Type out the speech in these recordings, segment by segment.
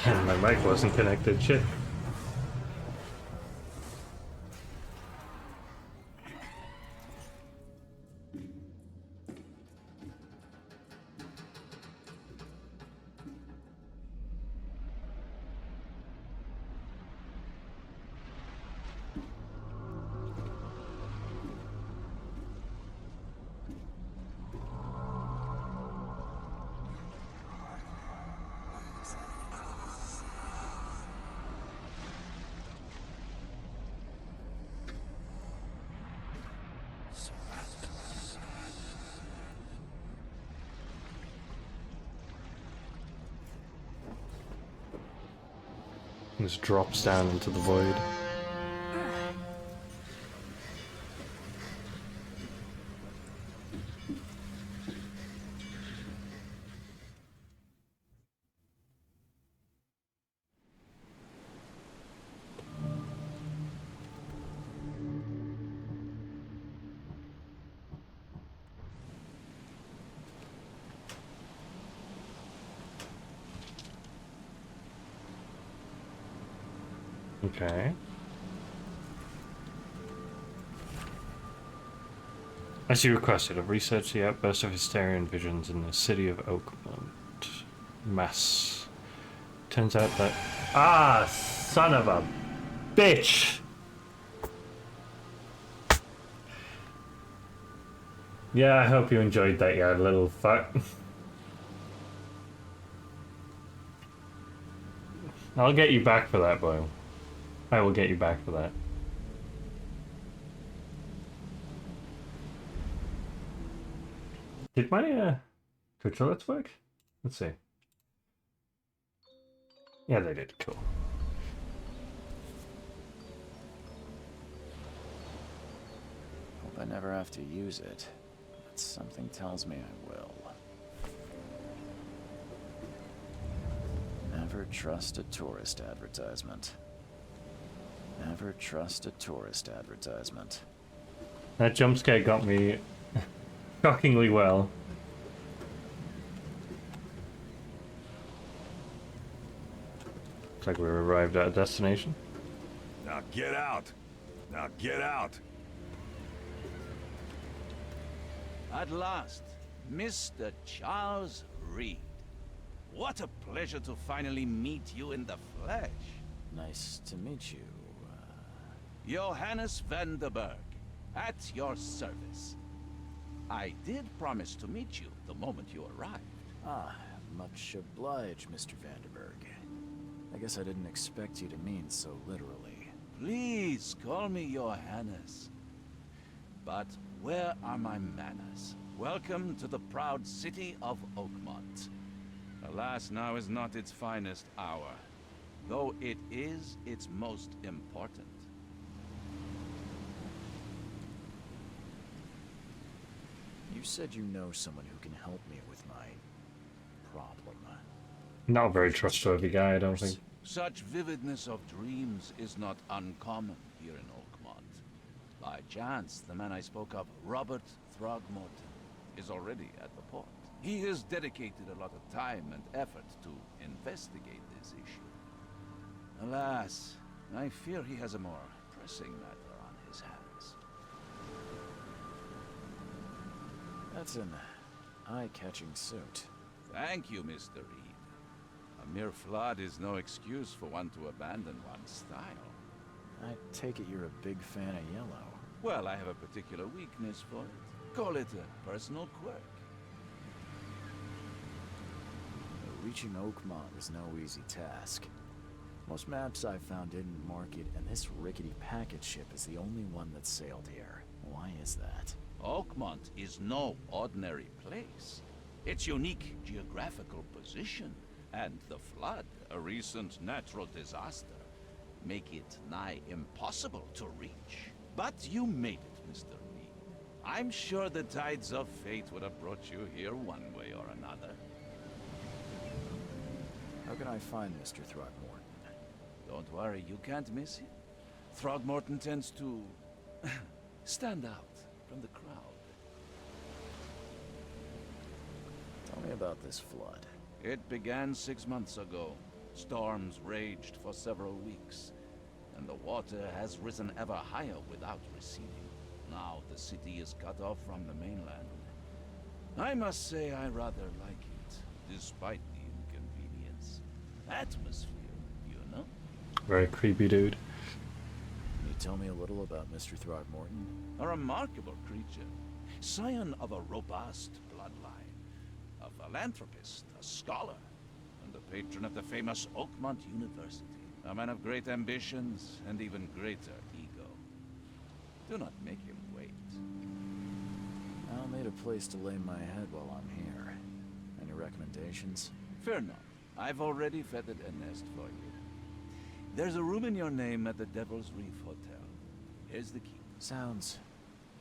And my mic wasn't connected, shit. Just drops down into the void. Okay. As you requested, I've researched the outburst of Hysterian visions in the city of Oakmont. Mass. Turns out that... Ah, son of a bitch! Yeah, I hope you enjoyed that, you little fuck. I'll get you back for that, boy. I will get you back for that. Did my Twitch alerts work? Let's see. Yeah, they did. Cool. Hope I never have to use it, but something tells me I will. Never trust a tourist advertisement. Never trust a tourist advertisement. That jump scare got me shockingly well. Looks like we've arrived at a destination. Now get out! Now get out! At last, Mr. Charles Reed. What a pleasure to finally meet you in the flesh. Nice to meet you. Johannes van der Berg, at your service. I did promise to meet you the moment you arrived. Ah, much obliged, Mr. Vanderberg. I guess I didn't expect you to mean so literally. Please call me Johannes. But where are my manners? Welcome to the proud city of Oakmont. Alas, now is not its finest hour, though it is its most important. You said you know someone who can help me with my problem. Not a very trustworthy guy, I don't think. Such vividness of dreams is not uncommon here in Oakmont. By chance, the man I spoke of, Robert Throgmorton, is already at the port. He has dedicated a lot of time and effort to investigate this issue. Alas, I fear he has a more pressing matter on his hands. That's an eye-catching suit. Thank you, Mr. Reed. A mere flood is no excuse for one to abandon one's style. I take it you're a big fan of yellow. Well, I have a particular weakness for it. Call it a personal quirk. Reaching Oakmont is no easy task. Most maps I've found didn't mark it, and this rickety packet ship is the only one that sailed here. Why is that? Oakmont is no ordinary place. Its unique geographical position and the flood, a recent natural disaster, make it nigh impossible to reach. But you made it, Mr. Reed. I'm sure the tides of fate would have brought you here one way or another. How can I find Mr. Throgmorton? Don't worry, you can't miss him. Throgmorton tends to stand out from the crowd. Tell me about this flood. It began 6 months ago. Storms raged for several weeks, and the water has risen ever higher without receding. Now the city is cut off from the mainland. I must say I rather like it, despite the inconvenience. Atmosphere, you know? Very creepy dude. Can you tell me a little about Mr. Throgmorton? A remarkable creature, scion of a robust bloodline, a philanthropist, a scholar, and the patron of the famous Oakmont University. A man of great ambitions and even greater ego. Do not make him wait. I'll need a place to lay my head while I'm here. Any recommendations? Fear not. I've already feathered a nest for you. There's a room in your name at the Devil's Reef Hotel. Here's the key. Sounds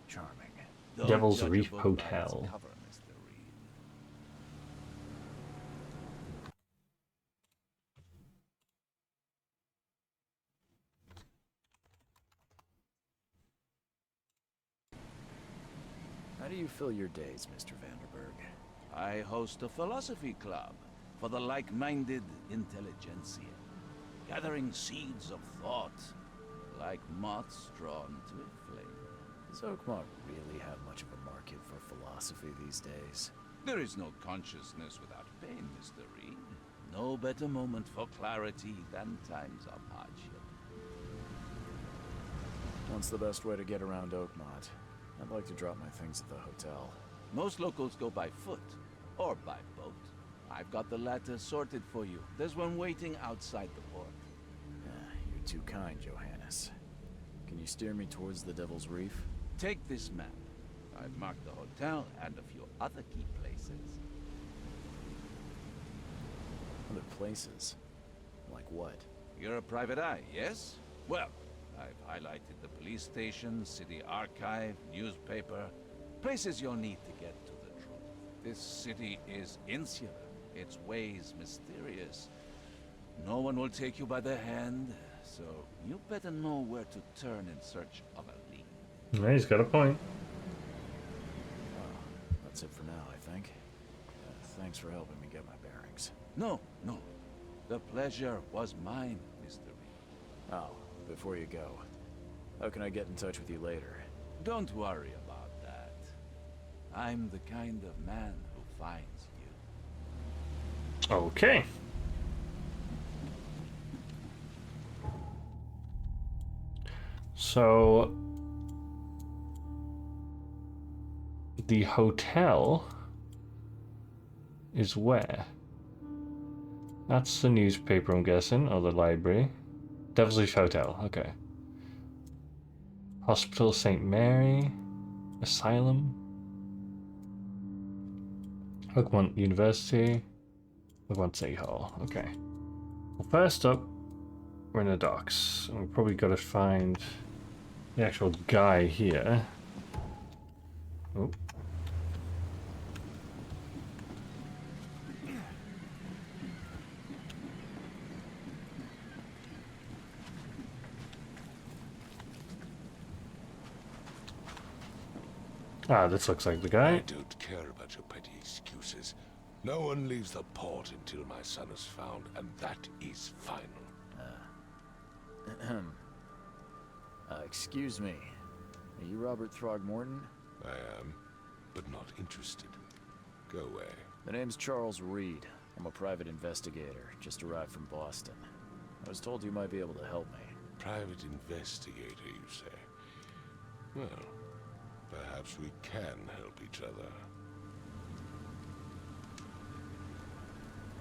charming. Don't Devil's judge a Reef book by its Hotel. cover, Mr. Reed. How do you fill your days, Mr. Vanderberg? I host a philosophy club for the like-minded intelligentsia, gathering seeds of thought like moths drawn to a flame. Does Oakmont really have much of a market for philosophy these days? There is no consciousness without pain, Mr. Reed. No better moment for clarity than times of hardship. What's the best way to get around Oakmont? I'd like to drop my things at the hotel. Most locals go by foot or by boat. I've got the latter sorted for you. There's one waiting outside the port. You're too kind, Johannes. Can you steer me towards the Devil's Reef? Take this map. I've marked the hotel and a few other key places. Other places? Like what? You're a private eye, yes? Well, I've highlighted the police station, city archive, newspaper, places you'll need to get to the truth. This city is insular, its ways mysterious. No one will take you by the hand, so you better know where to turn in search of a lead. Yeah, he's got a point. That's it for now, I think. Thanks for helping me get my bearings. No. The pleasure was mine, Mr. Reed. Oh, before you go, how can I get in touch with you later? Don't worry about that. I'm the kind of man who finds you. Okay. So the hotel is where? That's the newspaper, I'm guessing, or the library. Devil's Reef Hotel, okay. Hospital St. Mary. Asylum. Oakmont University. Oakmont City Hall, okay. Well, first up, we're in the docks. And we've probably got to find the actual guy here. Oh. Ah, this looks like the guy. I don't care about your petty excuses. No one leaves the port until my son is found, and that is final. Excuse me. Are you Robert Throgmorton? I am, but not interested. Go away. The name's Charles Reed. I'm a private investigator, just arrived from Boston. I was told you might be able to help me. Private investigator, you say? Well, perhaps we can help each other.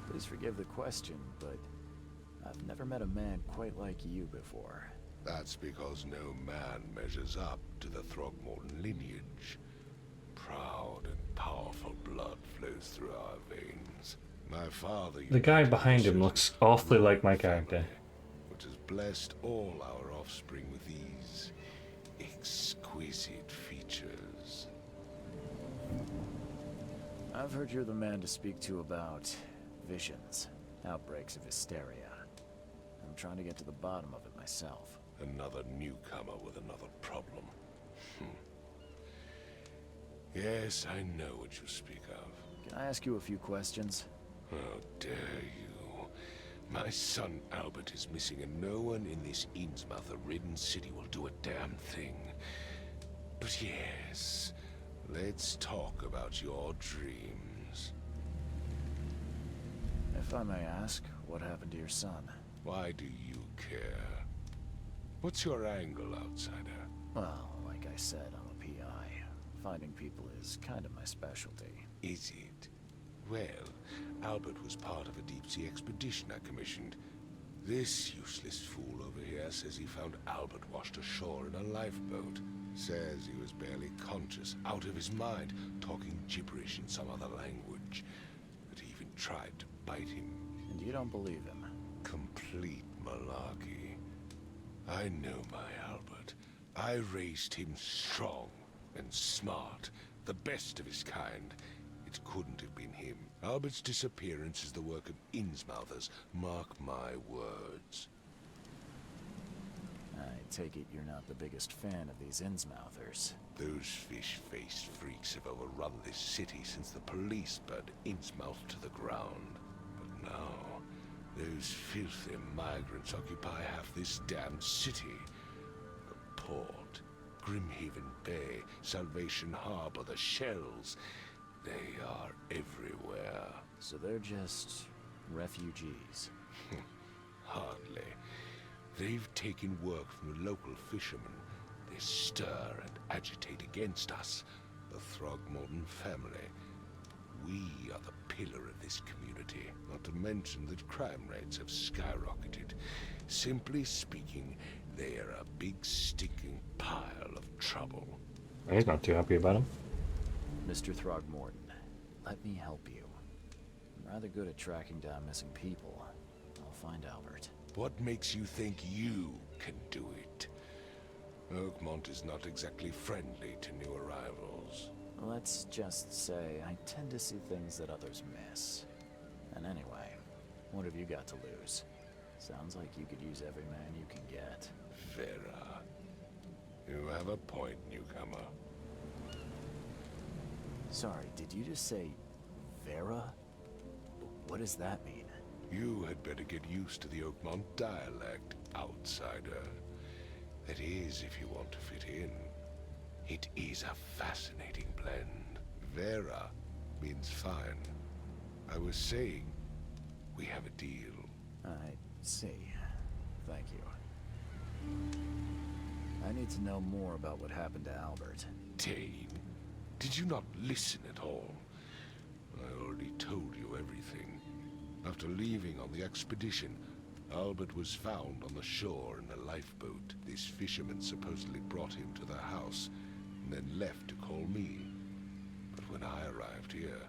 Please forgive the question, but I've never met a man quite like you before. That's because no man measures up to the Throgmorton lineage. Proud and powerful blood flows through our veins. My father... The guy behind him looks awfully like my character. Which has blessed all our offspring with these exquisite features. I've heard you're the man to speak to about visions, outbreaks of hysteria. I'm trying to get to the bottom of it myself. Another newcomer with another problem. Yes, I know what you speak of. Can I ask you a few questions? How dare you? My son Albert is missing, and no one in this Innsmouth-ridden city will do a damn thing. But yes, let's talk about your dreams. If I may ask, what happened to your son? Why do you care? What's your angle, outsider? Well, like I said, I'm a PI. Finding people is kind of my specialty. Is it? Well, Albert was part of a deep-sea expedition I commissioned. This useless fool over here says he found Albert washed ashore in a lifeboat. Says he was barely conscious, out of his mind, talking gibberish in some other language. That he even tried to bite him. And you don't believe him? Complete malarkey. I know my Albert. I raised him strong and smart, the best of his kind. It couldn't have been him. Albert's disappearance is the work of Innsmouthers, mark my words. I take it you're not the biggest fan of these Innsmouthers. Those fish-faced freaks have overrun this city since the police burned Innsmouth to the ground. But now, those filthy migrants occupy half this damned city. The port, Grimhaven Bay, Salvation Harbor, the shells. They are everywhere. So they're just refugees. Hardly. They've taken work from the local fishermen. They stir and agitate against us, the Throgmorton family. We are the pillar of this community, not to mention that crime rates have skyrocketed. Simply speaking, they are a big stinking pile of trouble. He's not too happy about him. Mr. Throgmorton, let me help you. I'm rather good at tracking down missing people. I'll find Albert. What makes you think you can do it? Oakmont is not exactly friendly to new arrivals. Let's just say I tend to see things that others miss. And anyway, what have you got to lose? Sounds like you could use every man you can get. Vera. You have a point, newcomer. Sorry, did you just say Vera? What does that mean? You had better get used to the Oakmont dialect, outsider. That is, if you want to fit in. It is a fascinating blend. Vera means fine. I was saying, we have a deal. I see. Thank you. I need to know more about what happened to Albert. Dane, did you not listen at all? I already told you everything. After leaving on the expedition, Albert was found on the shore in a lifeboat. This fisherman supposedly brought him to the house, and then left to call me. But when I arrived here,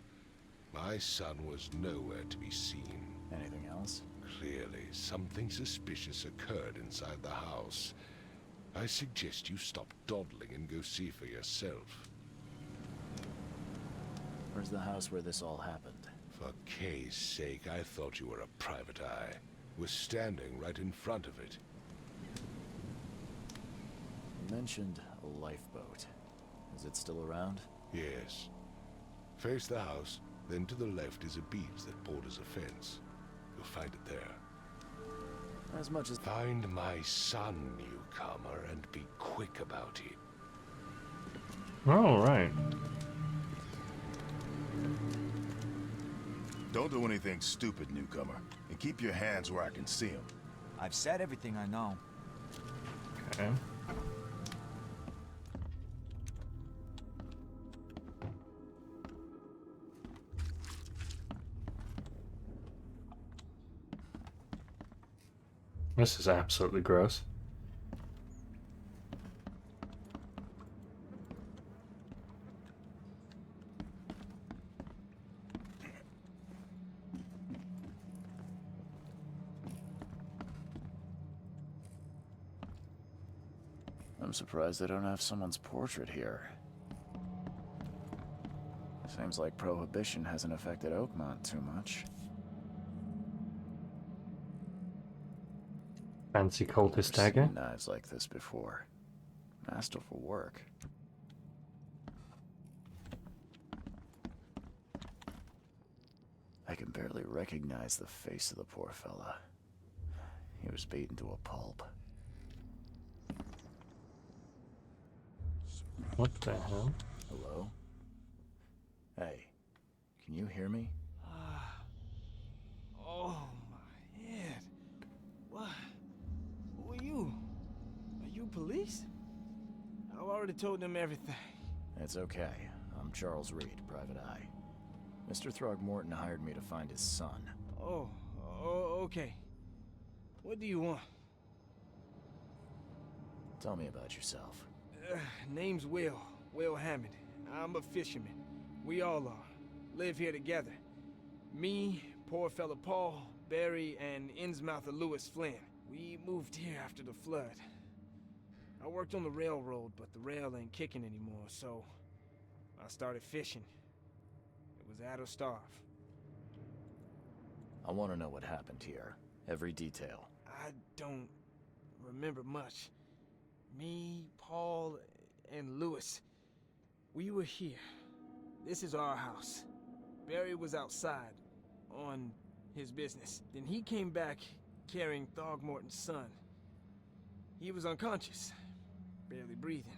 my son was nowhere to be seen. Anything else? Clearly, something suspicious occurred inside the house. I suggest you stop dawdling and go see for yourself. Where's the house where this all happened? For Kay's sake, I thought you were a private eye. Was standing right in front of it. You mentioned a lifeboat. Is it still around? Yes. Face the house, then to the left is a beach that borders a fence. You'll find it there. As much as... Find my son, newcomer, and be quick about it. All right. Don't do anything stupid, newcomer. And keep your hands where I can see them. I've said everything I know. Okay. This is absolutely gross. I'm surprised they don't have someone's portrait here. Seems like Prohibition hasn't affected Oakmont too much. Fancy cultist Never dagger. seen knives like this before. Masterful work. I can barely recognize the face of the poor fella. He was beaten to a pulp. What the hell? Hello? Hey, can you hear me? Oh, my head. What? Who are you? Are you police? I've already told them everything. It's okay. I'm Charles Reed, Private Eye. Mr. Throgmorton hired me to find his son. Oh, okay. What do you want? Tell me about yourself. Name's Will Hammond. I'm a fisherman. We all are. Live here together. Me, poor fella Paul, Barry, and Innsmouther Lewis Flynn. We moved here after the flood. I worked on the railroad, but the rail ain't kicking anymore, so I started fishing. It was add or starve. I want to know what happened here. Every detail. I don't remember much. Me, Paul, and Lewis, we were here. This is our house. Barry was outside, on his business. Then he came back carrying Throgmorton's son. He was unconscious, barely breathing.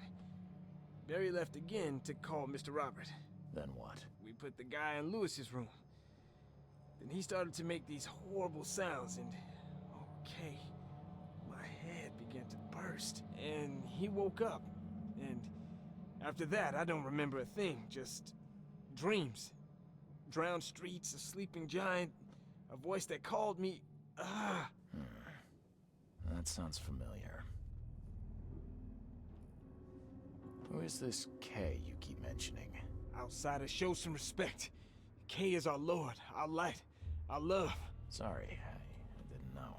Barry left again to call Mr. Robert. Then what? We put the guy in Lewis's room. Then he started to make these horrible sounds and... okay, my head began to burst. And he woke up. And after that, I don't remember a thing, just dreams. Drowned streets, a sleeping giant, a voice that called me... That sounds familiar. Who is this K you keep mentioning? Outsiders, show some respect. K is our lord, our light, our love. Sorry, I didn't know.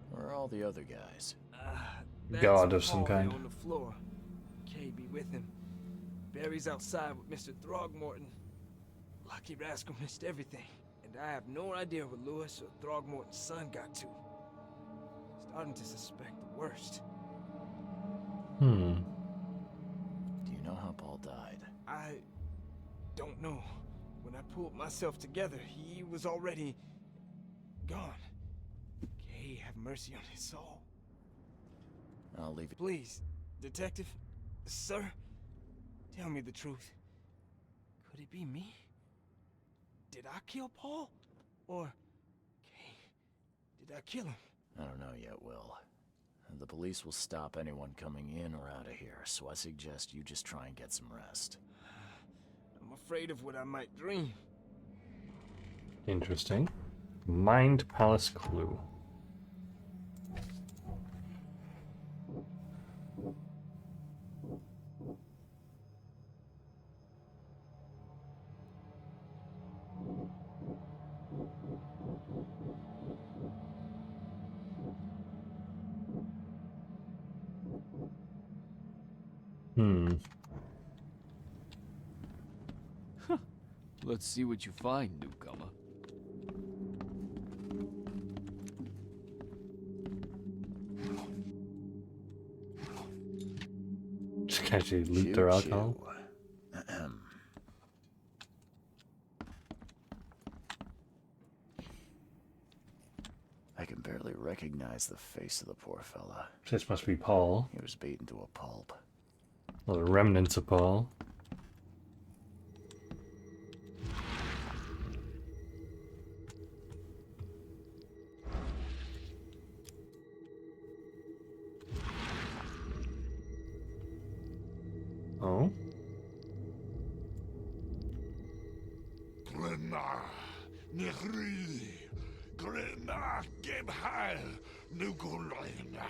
Where are all the other guys? That's God of some Paul kind. on the floor. K be with him. Barry's outside with Mr. Throgmorton. Lucky rascal missed everything. And I have no idea what Lewis or Throgmorton's son got to. Starting to suspect the worst. Do you know how Paul died? I don't know. When I pulled myself together, he was already gone. K, have mercy on his soul. I'll leave it. Please, detective, sir, tell me the truth. Could it be me? Did I kill Paul? Or, K, did I kill him? I don't know yet, Will. The police will stop anyone coming in or out of here, so I suggest you just try and get some rest. I'm afraid of what I might dream. Interesting. Mind Palace clue. Let's see what you find, newcomer. Just casually loot their alcohol. I can barely recognize the face of the poor fella. This must be Paul. He was beaten to a pulp. Well, the remnants of Paul. Oh? Grenna, Nehri, Grenna, Gebhal, Nugulina,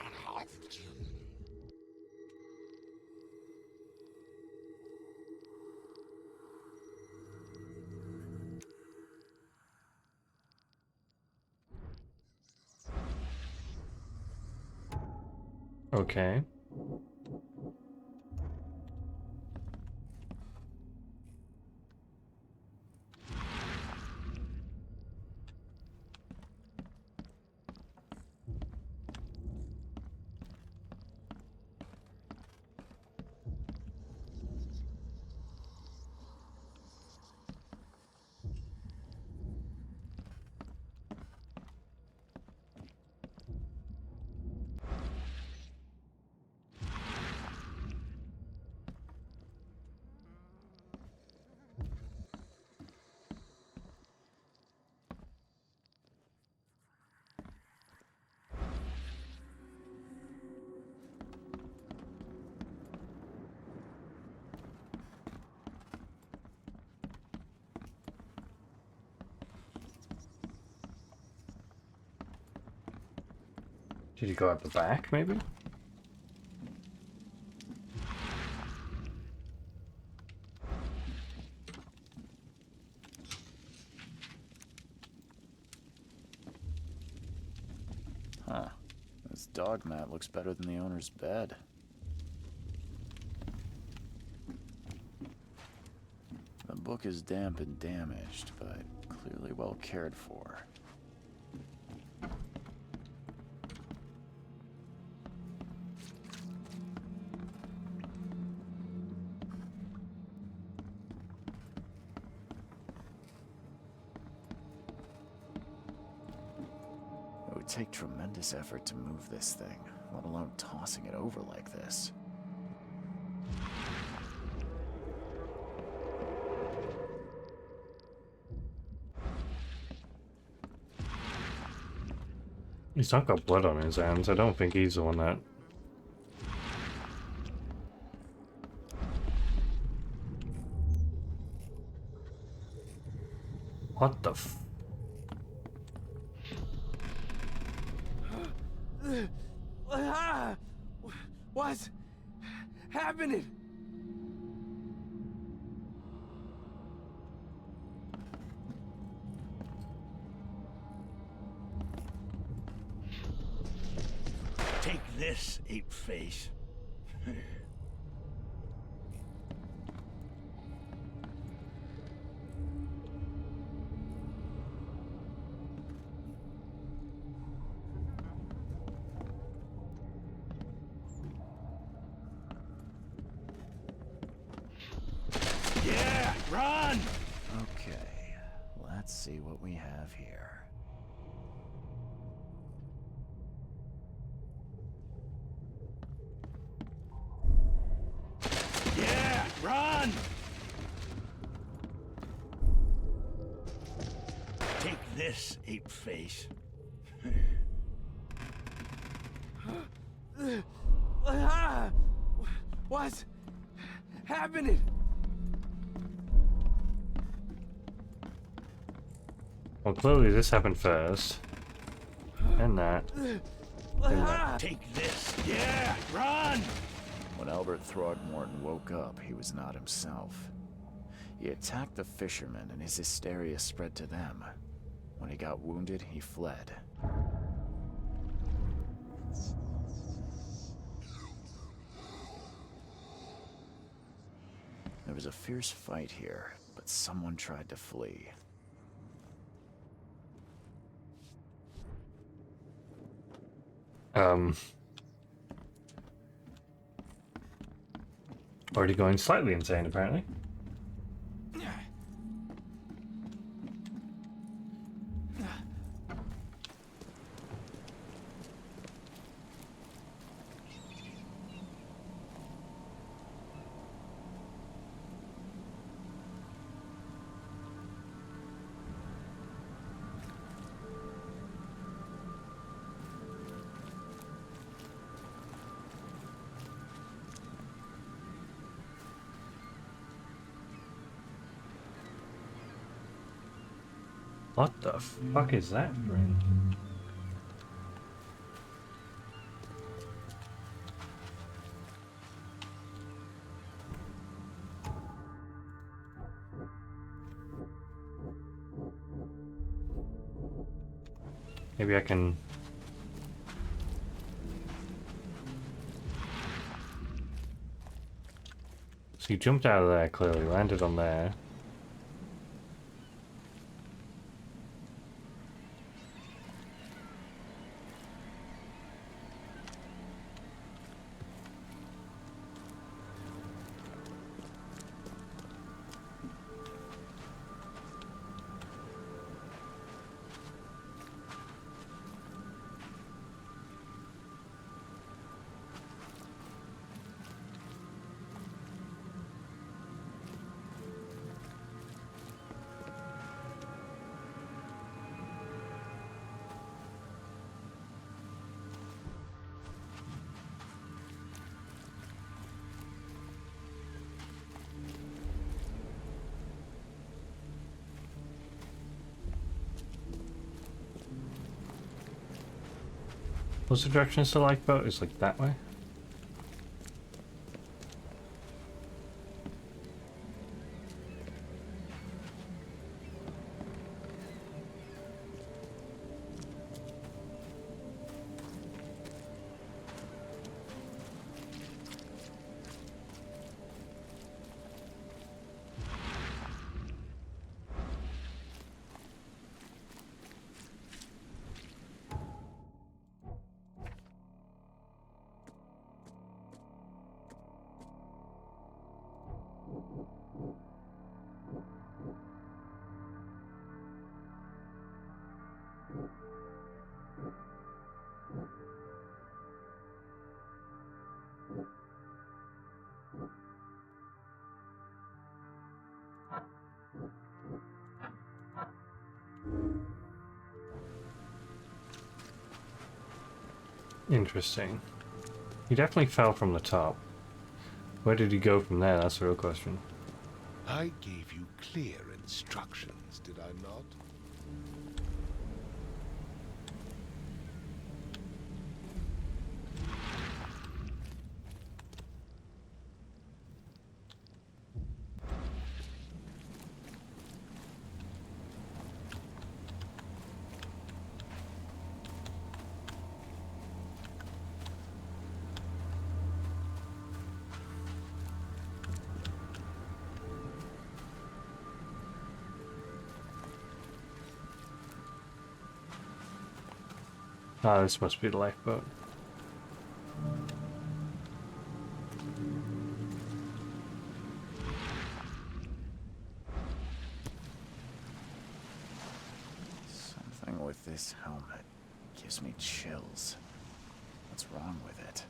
Okay. Did he go out the back, maybe? Huh. This dog mat looks better than the owner's bed. The book is damp and damaged, but clearly well cared for. It would take tremendous effort to move this thing, let alone tossing it over like this. He's not got blood on his hands. I don't think he's the one that... What the f... What's happening? Take this, ape face. Yeah, run! Okay, let's see what we have here. Yeah, run! Take this, ape face. What's happening? Well, clearly this happened first. And that. And that. Take this. Yeah, run! When Albert Throgmorton woke up, he was not himself. He attacked the fishermen, and his hysteria spread to them. When he got wounded, he fled. There was a fierce fight here, but someone tried to flee. Already going slightly insane, apparently. What the fuck is that ring? Maybe I can... So he jumped out of there, clearly, landed on there. What's the direction to the lifeboat? It's like that way? Interesting. He definitely fell from the top. Where did he go from there? That's the real question. I gave you clear instructions, did I not? Ah, this must be the lifeboat. Something with this helmet gives me chills. What's wrong with it?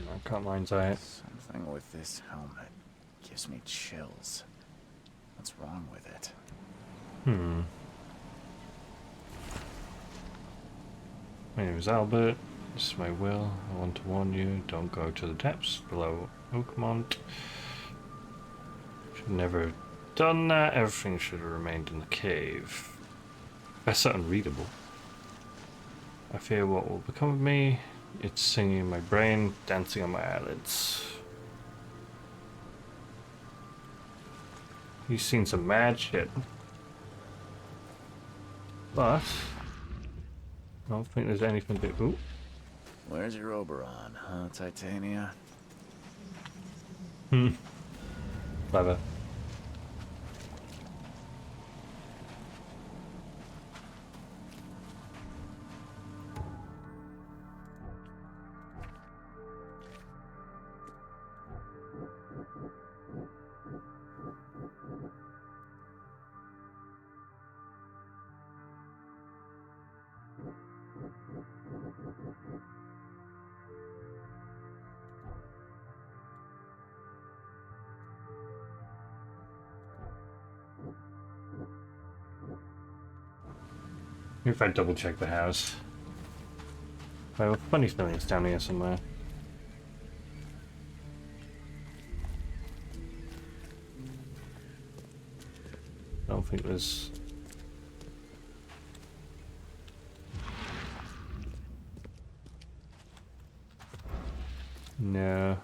I can't mind's eye it. Something with this helmet gives me chills. What's wrong with it? My name is Albert. This is my will. I want to warn you, don't go to the depths below Oakmont. Should never have done that. Everything should have remained in the cave. That's unreadable. I fear what will become of me. It's singing in my brain, dancing on my eyelids. He's seen some mad shit. But I don't think there's anything to... Ooh. Where's your Oberon, huh, Titania? Clever. If I double check the house. I have a funny feeling it's down here somewhere. I don't think there's... No.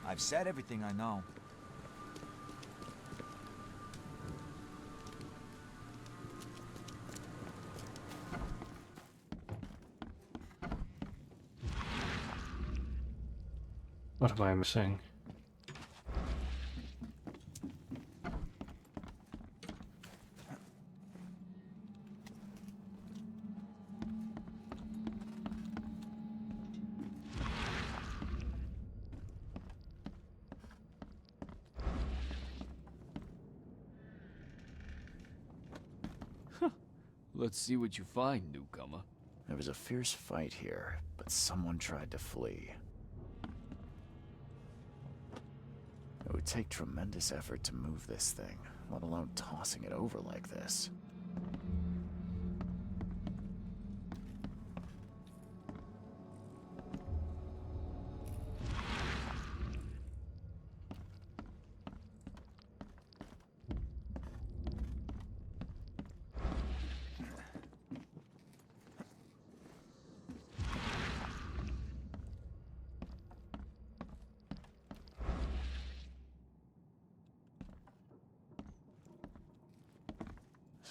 I've said everything I know. What am I missing? Let's see what you find, newcomer. There was a fierce fight here, but someone tried to flee. would take tremendous effort to move this thing, let alone tossing it over like this.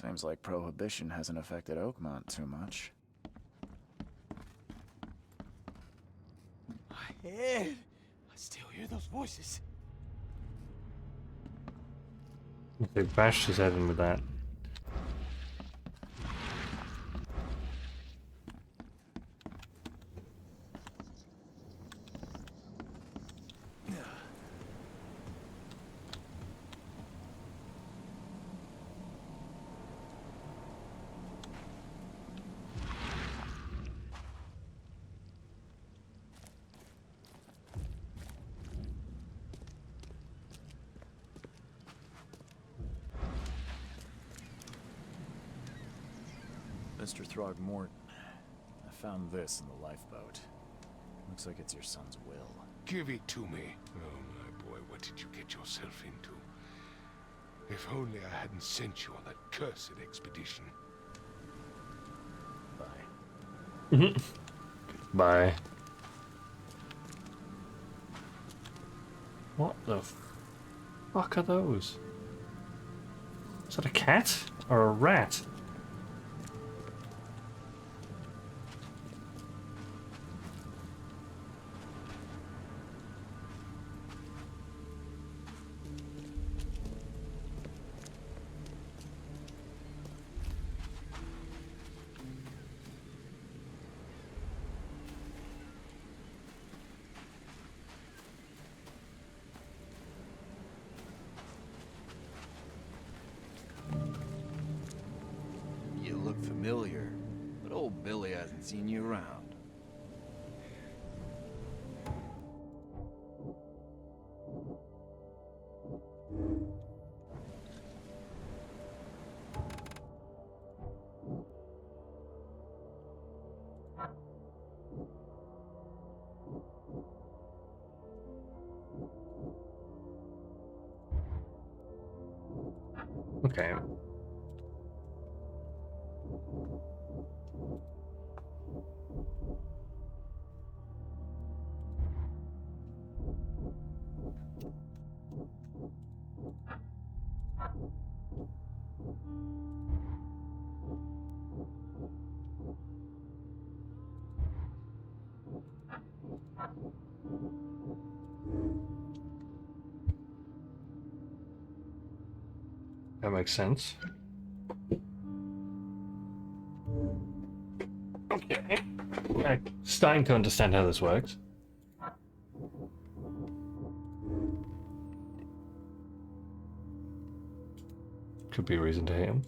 Seems like Prohibition hasn't affected Oakmont too much. My head! I still hear those voices. They bashed his head in with that. Mr. Throgmorton, I found this in the lifeboat. Looks like it's your son's will. Give it to me. Oh, my boy, what did you get yourself into? If only I hadn't sent you on that cursed expedition. Bye. Bye. What the fuck are those? Is that a cat or a rat? You look familiar, but old Billy hasn't seen you around. Okay. That makes sense. Okay. I'm starting to understand how this works. Could be a reason to hate him.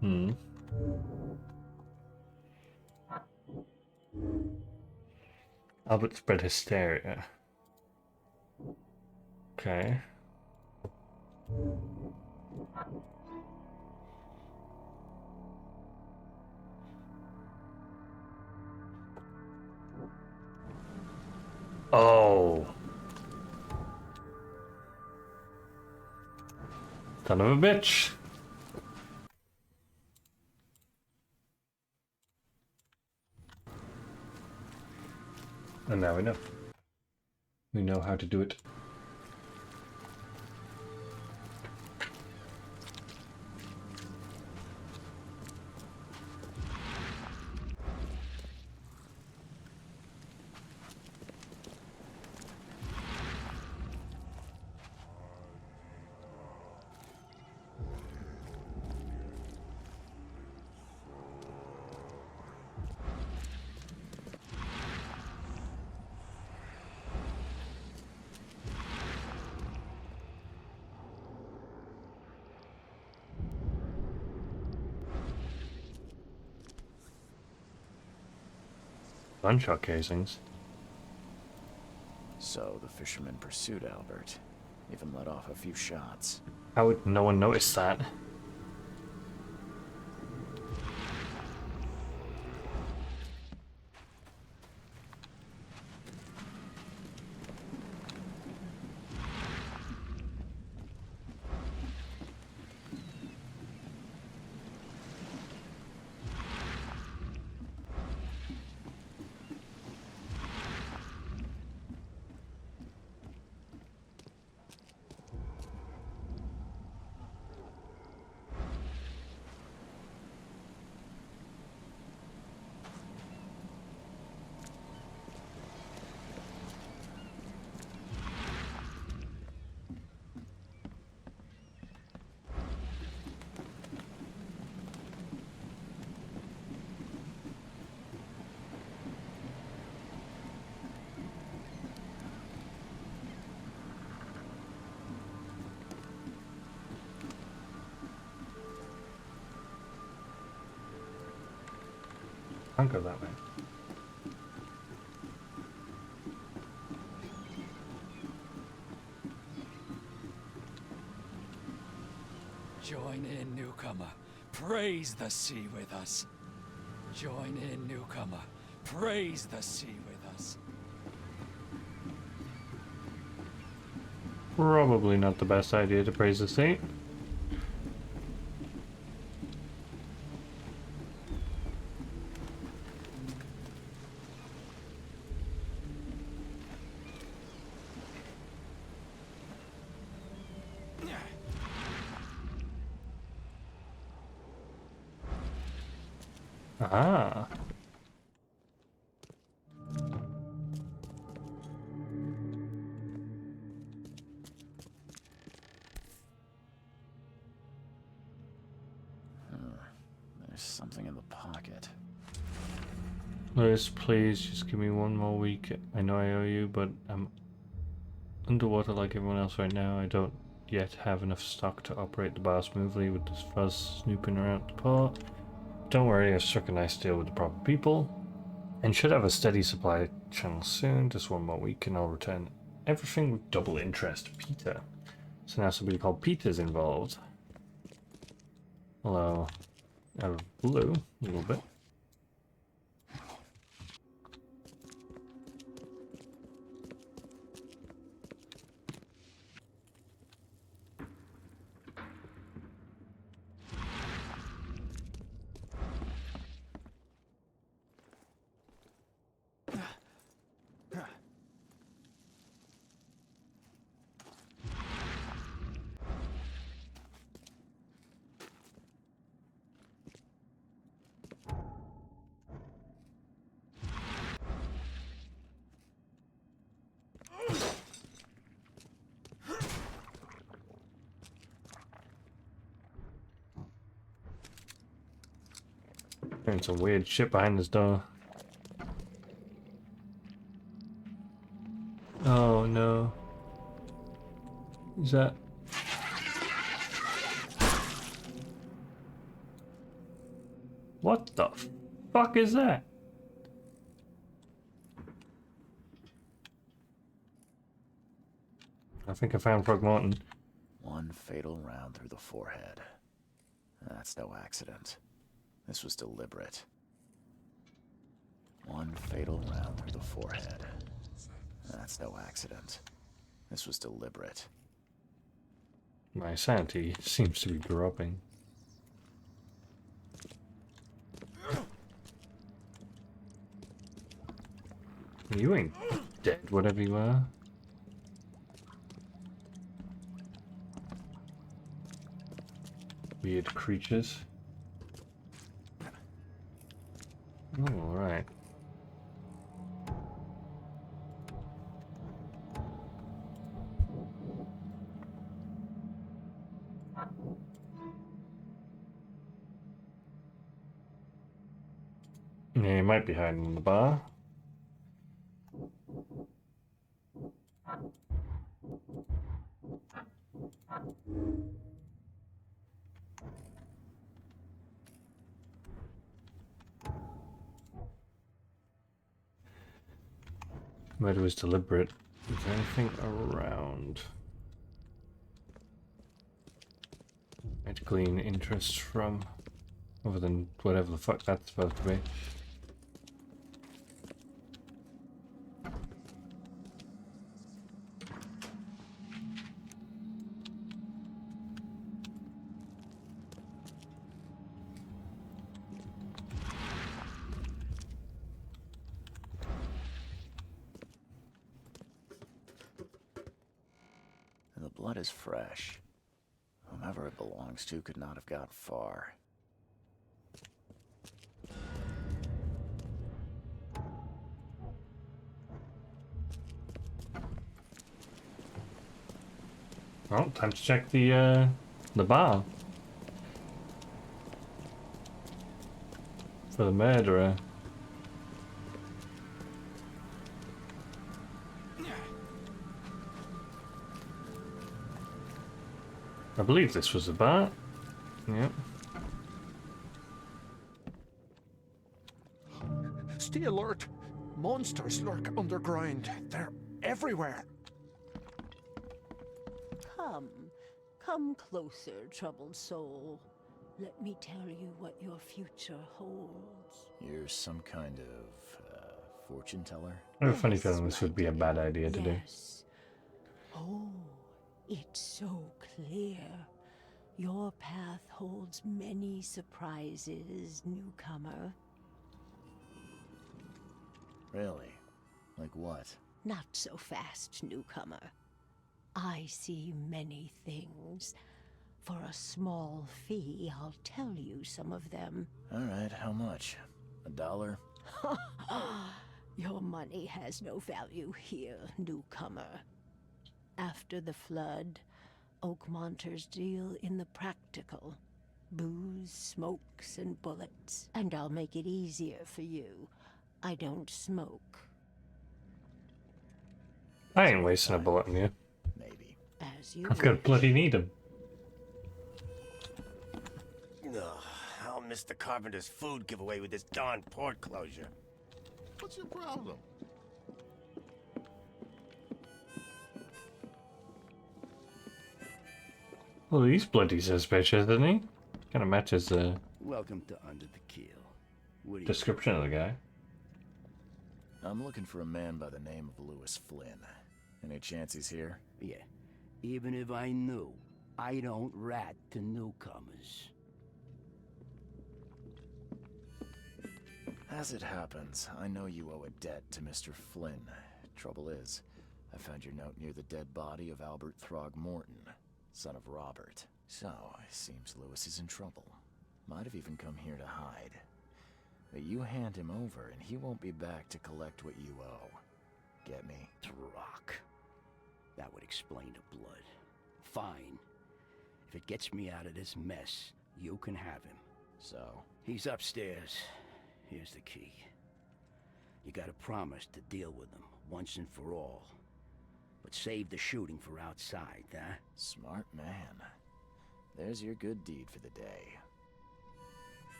Hmm. Albert spread hysteria. Okay. Oh. Son of a bitch. And now we know. We know how to do it. Gunshot casings. So the fisherman pursued Albert, even let off a few shots. How would no one notice that? Can't go that way. Join in, newcomer. Praise the sea with us. Join in, newcomer. Praise the sea with us. Probably not the best idea to praise the sea. Ah. There's something in the pocket. Lewis, please just give me one more week. I know I owe you, but I'm underwater like everyone else right now. I don't yet have enough stock to operate the bar smoothly with this fuzz snooping around the port. Don't worry, I've struck a nice deal with the proper people and should have a steady supply channel soon. Just one more week and I'll return everything with double interest. Peter. So now somebody called Peter's involved. Hello. Blue, a little bit. Hearing some weird shit behind this door. Oh no. Is that... What the fuck is that? I think I found Frogmorton. One fatal round through the forehead. That's no accident. This was deliberate. One fatal round through the forehead. That's no accident. This was deliberate. My sanity seems to be dropping. You ain't dead, whatever you are. Weird creatures. Oh, alright. Yeah, he might be hiding in the bar. Murder was deliberate. Is there anything around I'd glean interest from, other than whatever the fuck that's supposed to be? The blood is fresh. Whomever it belongs to could not have got far. Well, time to check the bar for the murderer. I believe this was a bar. Yep. Stay alert. Monsters lurk underground. They're everywhere. Come closer, troubled soul. Let me tell you what your future holds. You're some kind of fortune teller? I have a funny feeling this would be a bad idea to do. Oh, it's so clear. Your path holds many surprises, newcomer. Really? Like what? Not so fast, newcomer. I see many things. For a small fee, I'll tell you some of them. All right, how much? $1? Your money has no value here, newcomer. After the flood, Oakmonters deal in the practical. Booze, smokes, and bullets. And I'll make it easier for you. I don't smoke. I ain't wasting a bullet on you. Maybe. As you I've got to bloody need him. I'll miss the carpenter's food giveaway with this darn port closure. What's your problem? Well, he's bloody suspicious, isn't he? Kind of matches the Welcome to Under the Keel. What do you description of the guy. I'm looking for a man by the name of Lewis Flynn. Any chance he's here? Yeah. Even if I knew, I don't rat to newcomers. As it happens, I know you owe a debt to Mr. Flynn. Trouble is, I found your note near the dead body of Albert Throgmorton, son of Robert. So, it seems Lewis is in trouble. Might have even come here to hide. But you hand him over and he won't be back to collect what you owe. Get me? Rock. That would explain the blood. Fine. If it gets me out of this mess, you can have him. So? He's upstairs. Here's the key. You gotta promise to deal with him once and for all. But save the shooting for outside, huh? Smart man. There's your good deed for the day.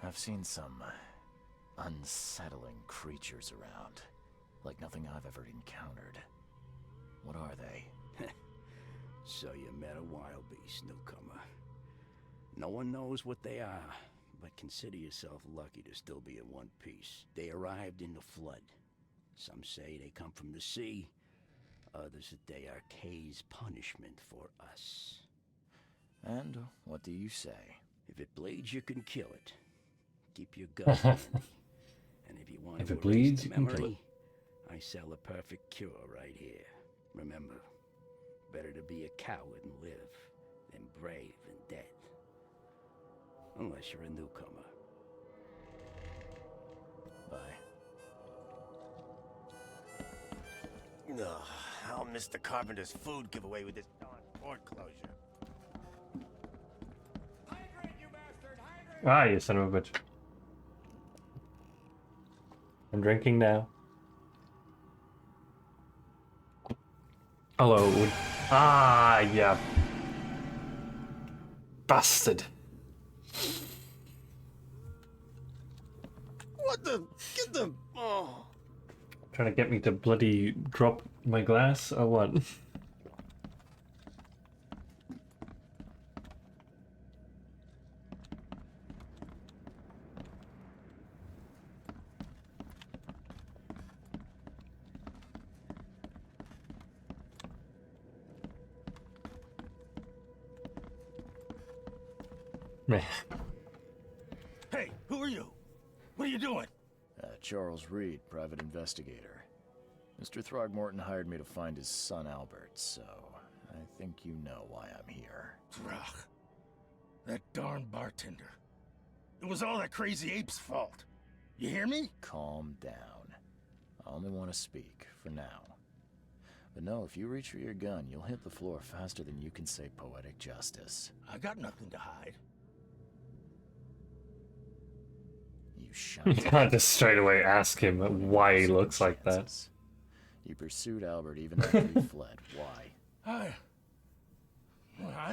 I've seen some unsettling creatures around. Like nothing I've ever encountered. What are they? So you met a wild beast, newcomer. No one knows what they are, but consider yourself lucky to still be in one piece. They arrived in the flood. Some say they come from the sea. Others that they are Kay's punishment for us. And what do you say? If it bleeds, you can kill it. Keep your gun handy. And if you want If to it bleeds, erase you the can kill memory, I sell a perfect cure right here. Remember, better to be a coward and live than brave and dead. Unless you're a newcomer. Bye. I'll miss the carpenter's food giveaway with this darn port closure. Ah, you son of a bitch. I'm drinking now. Hello. Ah, yeah. Bastard. What the? Get them! Oh. Trying to get me to bloody drop my glass or what? Man. Hey, who are you? What are you doing? Charles Reed, private investigator. Mr. Throgmorton hired me to find his son Albert, so I think you know why I'm here. Throg. That darn bartender. It was all that crazy ape's fault. You hear me? Calm down. I only want to speak, for now. But no, if you reach for your gun, you'll hit the floor faster than you can say poetic justice. I got nothing to hide. You You can't just straight away ask him why he looks like that. You pursued Albert even after he fled. Why? I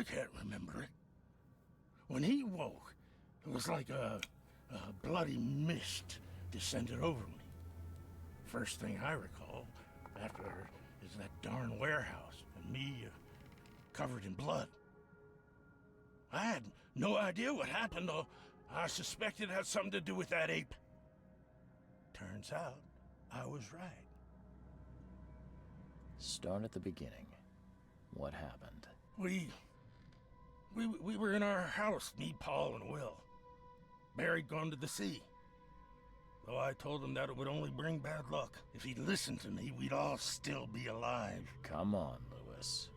can't remember it. When he woke, it was like a bloody mist descended over me. First thing I recall after is that darn warehouse and me covered in blood. I had no idea what happened, though. I suspected it had something to do with that ape. Turns out, I was right. Start at the beginning. What happened? We were in our house, me, Paul, and Will. Barry'd gone to the sea. Though I told him that it would only bring bad luck. If he'd listened to me, we'd all still be alive. Come on, Lewis.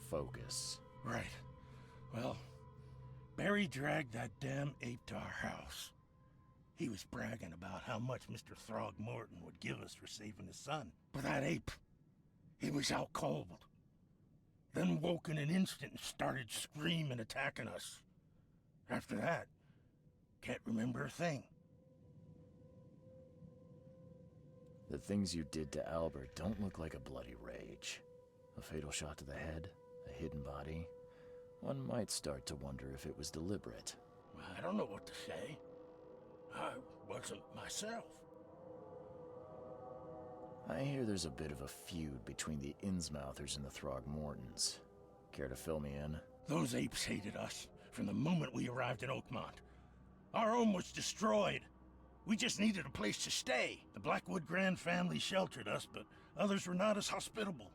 Focus. Right. Well, Barry dragged that damn ape to our house. He was bragging about how much Mr. Throgmorton would give us for saving his son. But that ape, he was out cold. Then woke in an instant and started screaming, attacking us. After that, can't remember a thing. The things you did to Albert don't look like a bloody rage. A fatal shot to the head, a hidden body. One might start to wonder if it was deliberate. I don't know what to say. I wasn't myself. I hear there's a bit of a feud between the Innsmouthers and the Throgmortons. Care to fill me in? Those apes hated us from the moment we arrived in Oakmont. Our home was destroyed. We just needed a place to stay. The Blackwood Grand family sheltered us, but others were not as hospitable.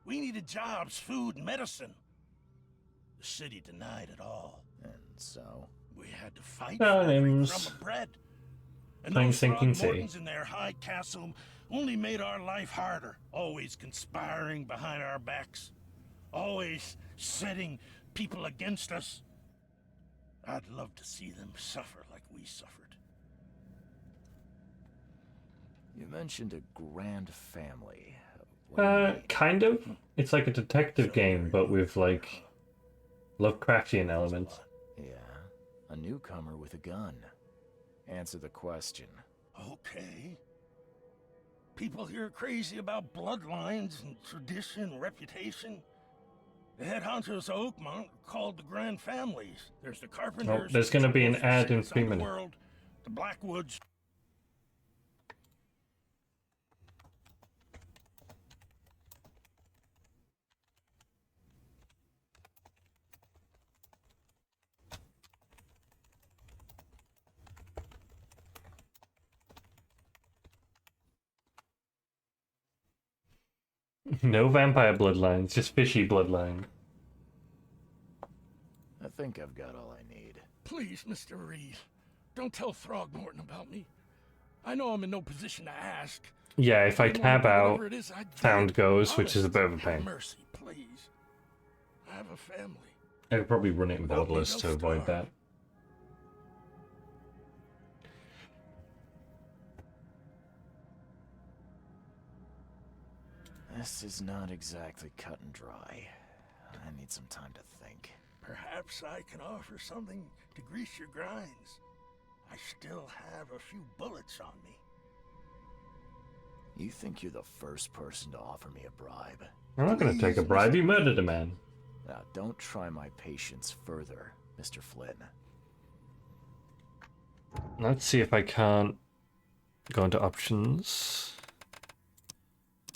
We needed jobs, food, and medicine. The city denied it all. And so? We had to fight for every crumb of bread. And those Sinking City. Throgmortons in their high castle only made our life harder, always conspiring behind our backs, always setting people against us. I'd love to see them suffer like we suffered. You mentioned a grand family. Kind of. It's like a detective game, but with like Lovecraftian elements. Yeah, a newcomer with a gun. Answer the question. Okay. People here are crazy about bloodlines and tradition and reputation. The head honchos of Oakmont are called the Grand Families. There's the Carpenters. Oh, there's going to be an ad in 3 minutes. World, the Blackwoods. No vampire bloodlines, just fishy bloodline. I think I've got all I need. Please, Mr. Reed, don't tell Throgmorton about me. I know I'm in no position to ask. Yeah, if I tab out, sound goes, Honest, which is a bit of a have pain. mercy, please. I have a family. I could probably run it with Odalist to avoid that. This is not exactly cut and dry. I need some time to think. Perhaps I can offer something to grease your grinds. I still have a few bullets on me. You think you're the first person to offer me a bribe? I'm not going to take a bribe. You murdered a man. Now, don't try my patience further, Mr. Flynn. Let's see if I can't go into options.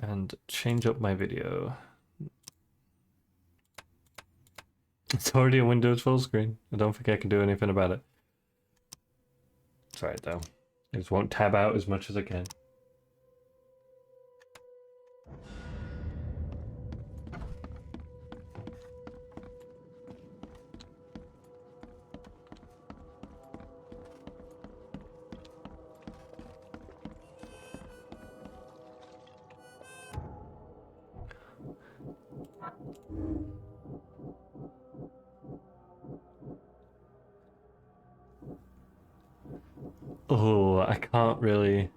And change up my video. It's already a Windows full screen. I don't think I can do anything about it. It's alright though. I just won't tab out as much as I can. Oh, I can't really.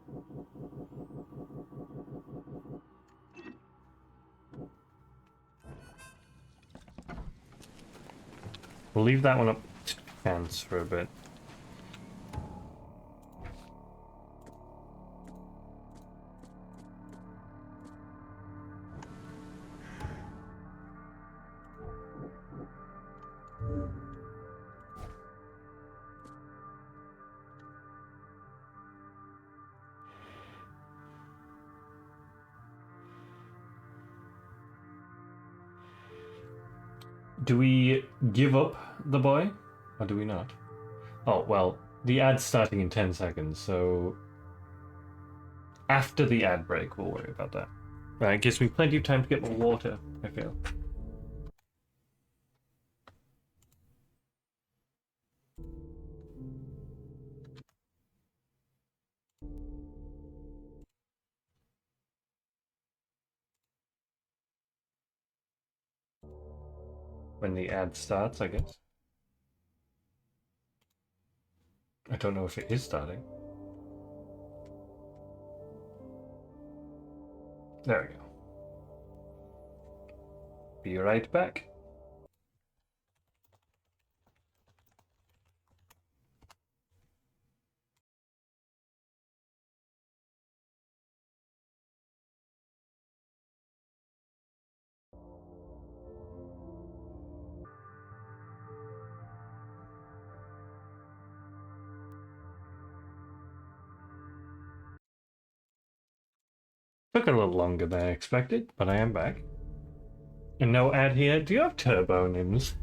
We'll leave that one up to chance for a bit. Do we give up the boy, or do we not? Oh, well, the ad's starting in 10 seconds, so after the ad break, we'll worry about that. Right, it gives me plenty of time to get more water, I feel. When the ad starts, I guess. I don't know if it is starting. There we go. Be right back. Took a little longer than I expected, but I am back. And no ad here. Do you have turbo nims?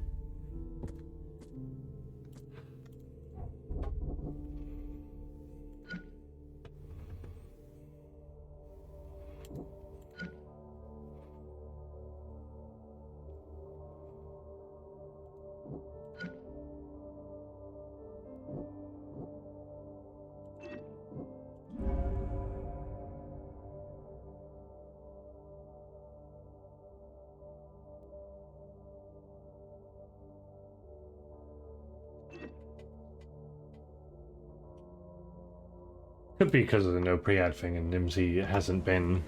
Could be because of the no pre-ad thing and Nimsy hasn't been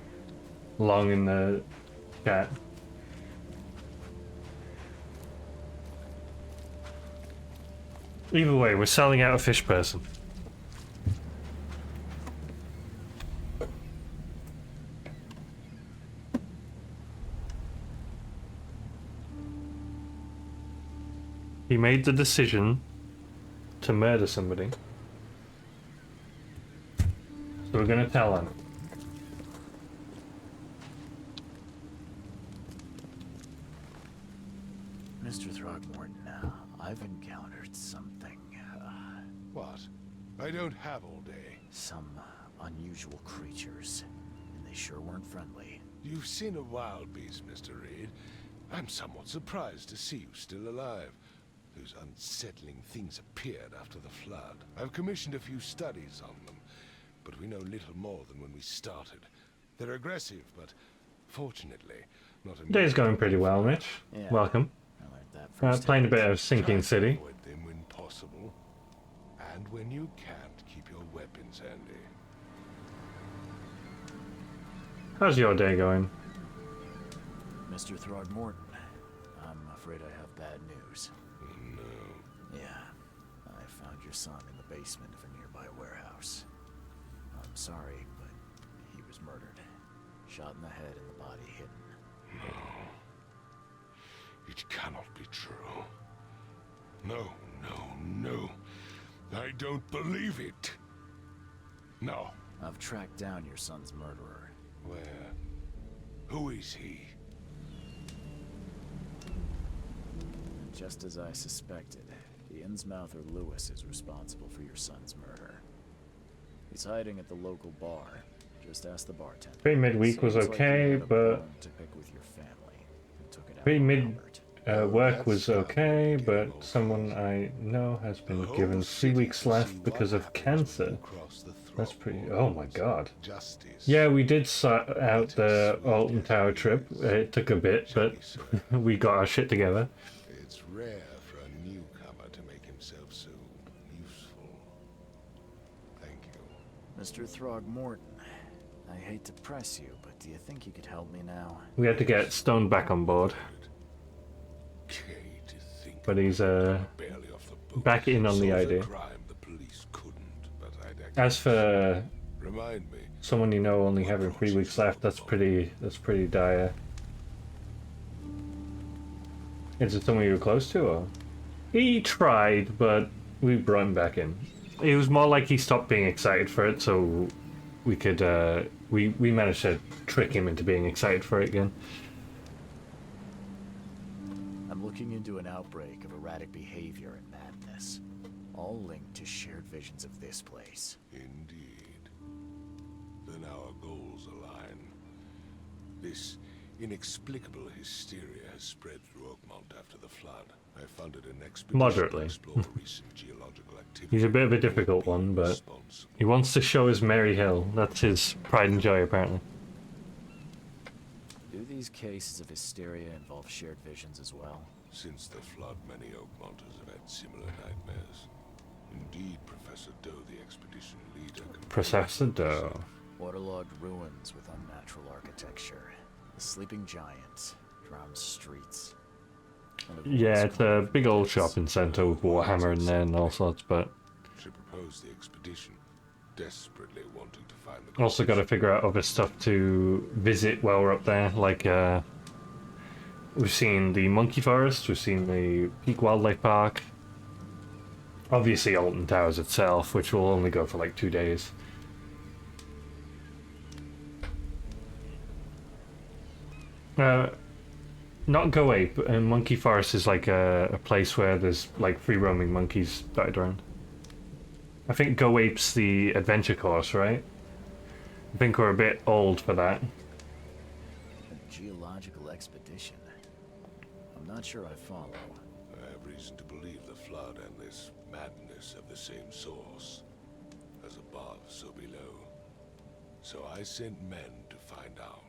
long in the chat. Either way, we're selling out a fish person. He made the decision to murder somebody. So we're gonna tell him. Mr. Throgmorton, I've encountered something. What? I don't have all day. Some unusual creatures, and they sure weren't friendly. You've seen a wild beast, Mr. Reed. I'm somewhat surprised to see you still alive. Those unsettling things appeared after the flood. I've commissioned a few studies on them, but we know little more than when we started. They're aggressive, but fortunately, not a... Day's going pretty well, Mitch. Yeah, Welcome. I learned that first. Playing a bit of Sinking Try to City. avoid them when possible, and when you can't, keep your weapons handy. How's your day going? Mr. Throgmorton, I'm afraid I have bad news. No. Yeah, I found your son in the basement of a nearby warehouse. I'm sorry, but he was murdered. Shot in the head and the body hidden. No. It cannot be true. No, no, no. I don't believe it. No. I've tracked down your son's murderer. Where? Who is he? Just as I suspected, the Innsmouther Lewis is responsible for your son's murder. He's hiding at the local bar. Just ask the bartender. Pre-midweek was okay, but work was okay, but someone I know has been given 3 weeks left because of cancer. That's pretty... oh my god. Yeah, we did sort out the Alton Tower trip. It took a bit, but we got our shit together. It's rare for a newcomer to make himself so useful. Thank you. Mr. Throgmorton, I hate to press you, but do you think you could help me now? We had to get Stone back on board. But he's back in on the idea. As for someone you know only having 3 weeks left, that's pretty dire. Is it someone you were close to, or? He tried, but we brought him back in. It was more like he stopped being excited for it, so we could we managed to trick him into being excited for it again. I'm looking into an outbreak of erratic behavior and madness, all linked to shared visions of this place. Indeed. Then our goals align. This inexplicable hysteria has spread through Oakmont after the flood. I funded an expedition Moderately. to explore recent geological activity. He's a bit of a difficult one, but he wants to show his Merry Hill. That's his pride and joy, apparently. Do these cases of hysteria involve shared visions as well? Since the flood, many Oakmonters have had similar nightmares. Indeed, Professor Doe, the expedition leader... Professor Doe. Waterlogged ruins with unnatural architecture. The sleeping giant. Drowned streets. Yeah, it's a big old shopping centre with Warhammer in there and all sorts, but... She proposed the expedition, desperately wanting to find the... Also got to figure out other stuff to visit while we're up there, like, we've seen the Monkey Forest, we've seen the Peak Wildlife Park. Obviously Alton Towers itself, which will only go for like 2 days. Not Go Ape, Monkey Forest is like a place where there's like free roaming monkeys dotted around. I think Go Ape's the adventure course, right? I think we're a bit old for that. A geological expedition? I'm not sure I follow. I have reason to believe the flood and this madness have the same source. As above, so below. So I sent men to find out.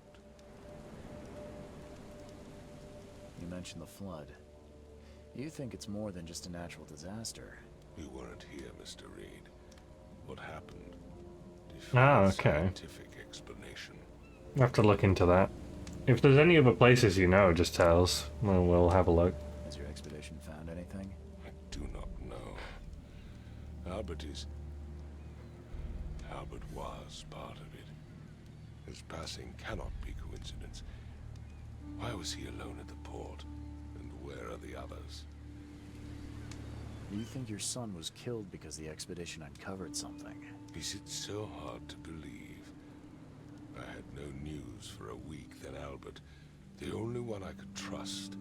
You mentioned the flood. You think it's more than just a natural disaster? You weren't here, Mr. Reed. What happened? Ah, okay. Scientific explanation. We'll have to look into that. If there's any other places you know, just tell us. We'll have a look. Has your expedition found anything? I do not know. Albert was part of it. His passing cannot be coincidence. Why was he alone at the port? And where are the others? Do you think your son was killed because the expedition uncovered something? Is it so hard to believe? I had no news for a week, then Albert, the only one I could trust,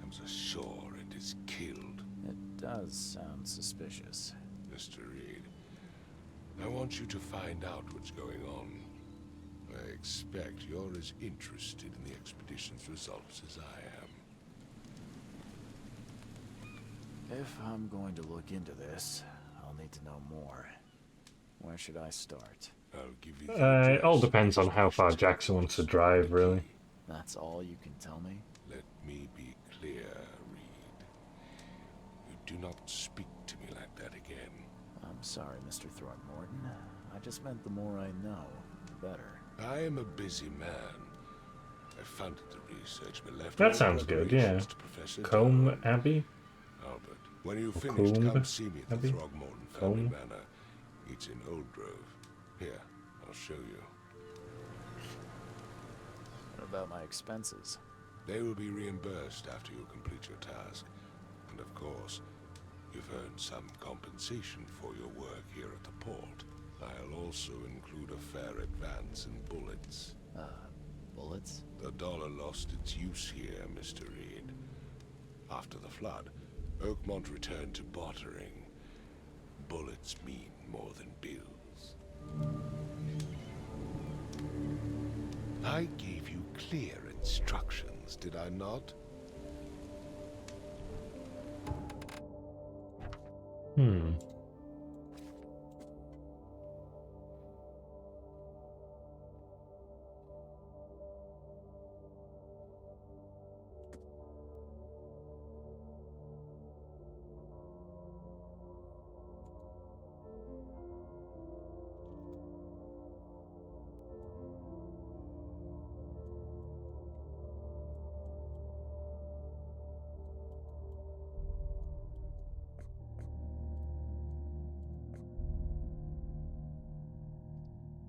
comes ashore and is killed. It does sound suspicious. Mr. Reed, I want you to find out what's going on. I expect you're as interested in the expedition's results as I am. If I'm going to look into this, I'll need to know more. Where should I start? I'll give you the it all depends on how far Jackson wants to drive, really. That's all you can tell me? Let me be clear, Reed. You do not speak to me like that again. I'm sorry, Mr. Throgmorton. I just meant the more I know, the better. I am a busy man. I funded the research, but left That all sounds good, yeah. preparations to Professor Combe Doe. Abbey? Albert, when you've finished, Combe come see me at the Abbey? Throgmorton family Combe? manor. It's in Old Grove. Here, I'll show you. What about my expenses? They will be reimbursed after you complete your task. And of course, you've earned some compensation for your work here at the port. I'll also include a fair advance in bullets. Bullets? The dollar lost its use here, Mr. Reed. After the flood, Oakmont returned to bartering. Bullets mean more than bills. I gave you clear instructions, did I not?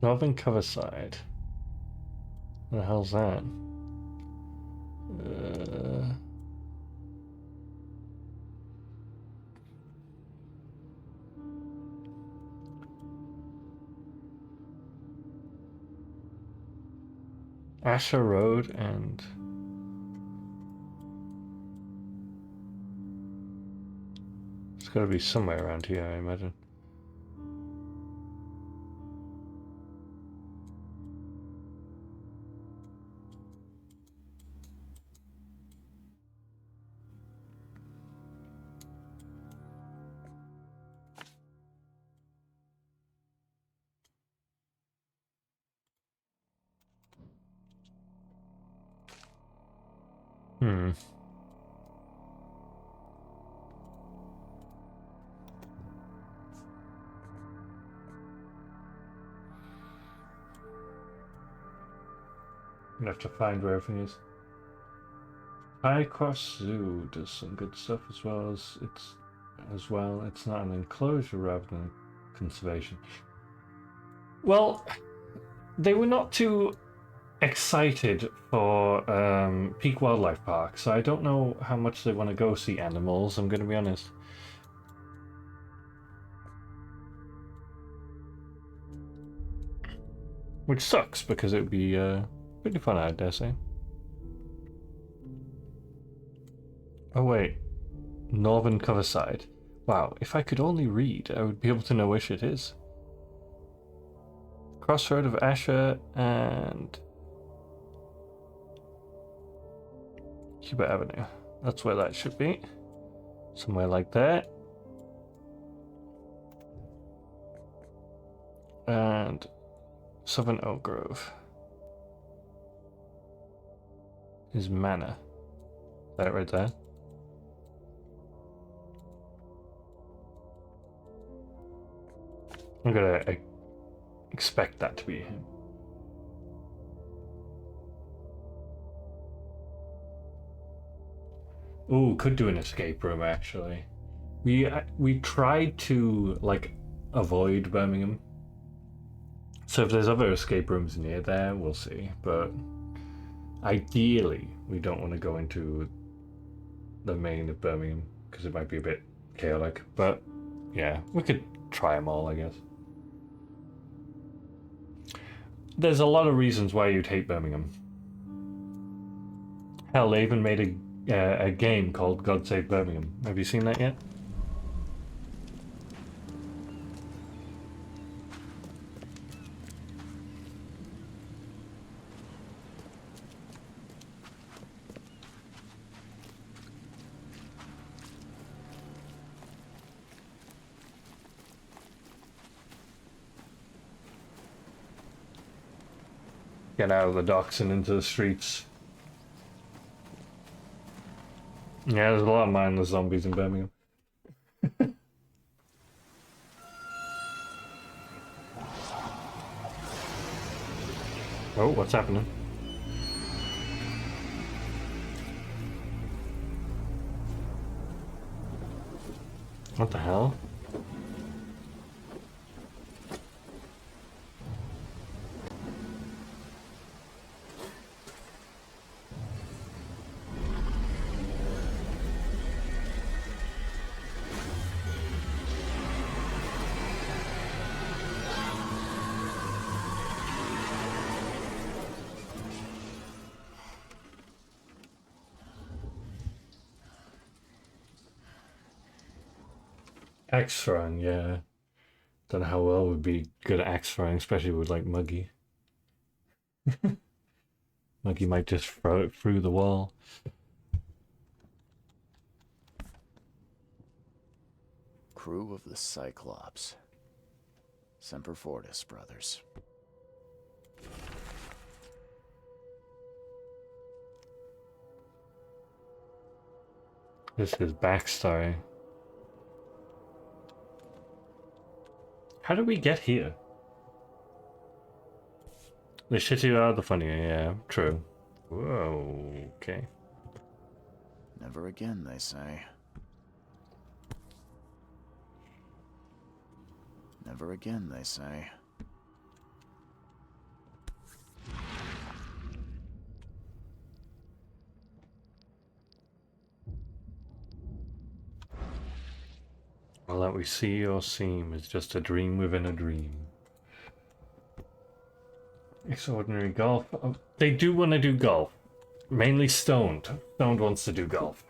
Northern cover side. What the hell's that? Asher Road and it's gotta be somewhere around here, I imagine. I'm gonna have to find where everything is. High Cross Zoo does some good stuff as well. It's not an enclosure rather than conservation. Well, they were not too excited for Peak Wildlife Park, so I don't know how much they want to go see animals, I'm going to be honest. Which sucks, because it would be pretty fun, I dare say. Oh wait, Northern cover side. Wow, if I could only read, I would be able to know which it is. Crossroad of Asher and Hubert Avenue. That's where that should be. Somewhere like that. And Southern Oak Grove is Manor. That right there. I'm gonna expect that to be him. Ooh, could do an escape room actually. We tried to like avoid Birmingham. So if there's other escape rooms near there, we'll see. But ideally, we don't want to go into the main of Birmingham because it might be a bit chaotic. But yeah, we could try them all, I guess. There's a lot of reasons why you'd hate Birmingham. Hell, they even made a game called God Save Birmingham. Have you seen that yet? Get out of the docks and into the streets. Yeah, there's a lot of mindless zombies in Birmingham. Oh, what's happening? What the hell? Axe throwing, yeah. Don't know how well we'd be good at axe throwing, especially with like Muggy. Muggy might just throw it through the wall. Crew of the Cyclops. Semper Fortis, brothers. This is backstory. How did we get here? The shittier the funnier, yeah, true. Whoa, okay. Never again, they say. Never again, they say. All that we see or seem is just a dream within a dream. Extraordinary golf. Oh, they do want to do golf. Mainly Stoned. Stoned wants to do golf.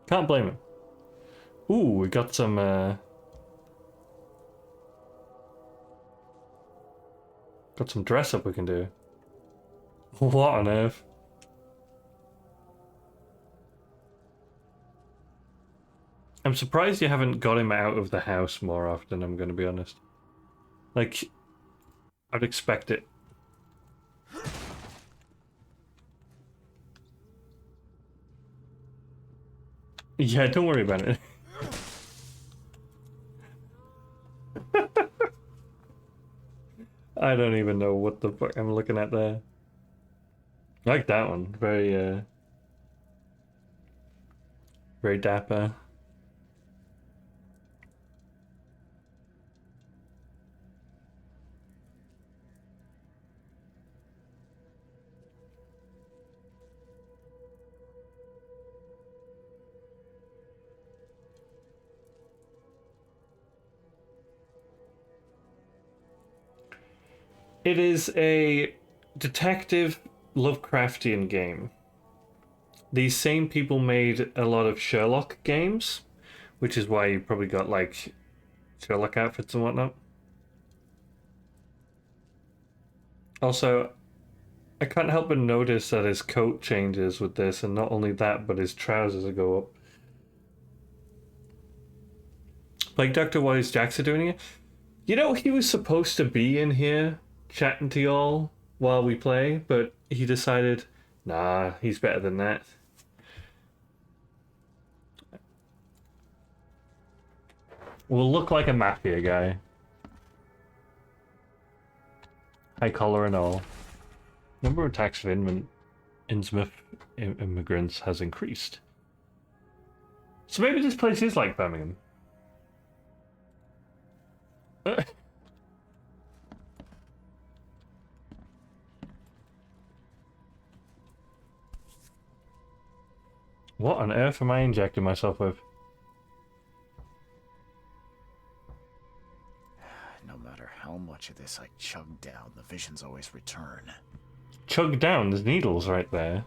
Can't blame him. Ooh, we got some, got some dress up we can do. What on earth? I'm surprised you haven't got him out of the house more often, I'm gonna be honest. Like, I'd expect it. Yeah, don't worry about it. I don't even know what the fuck I'm looking at there. I like that one. Very, very dapper. It is a detective Lovecraftian game. These same people made a lot of Sherlock games, which is why you probably got like Sherlock outfits and whatnot. Also, I can't help but notice that his coat changes with this, and not only that, but his trousers go up. Like Dr. Wise Jackson doing it. You know, he was supposed to be in here chatting to y'all while we play, but he decided, nah, he's better than that. Will look like a mafia guy. High collar and all. Number of attacks of Innsmouth immigrants has increased. So maybe this place is like Birmingham. What on earth am I injecting myself with? No matter how much of this I chug down, the visions always return. Chug down, there's needles right there.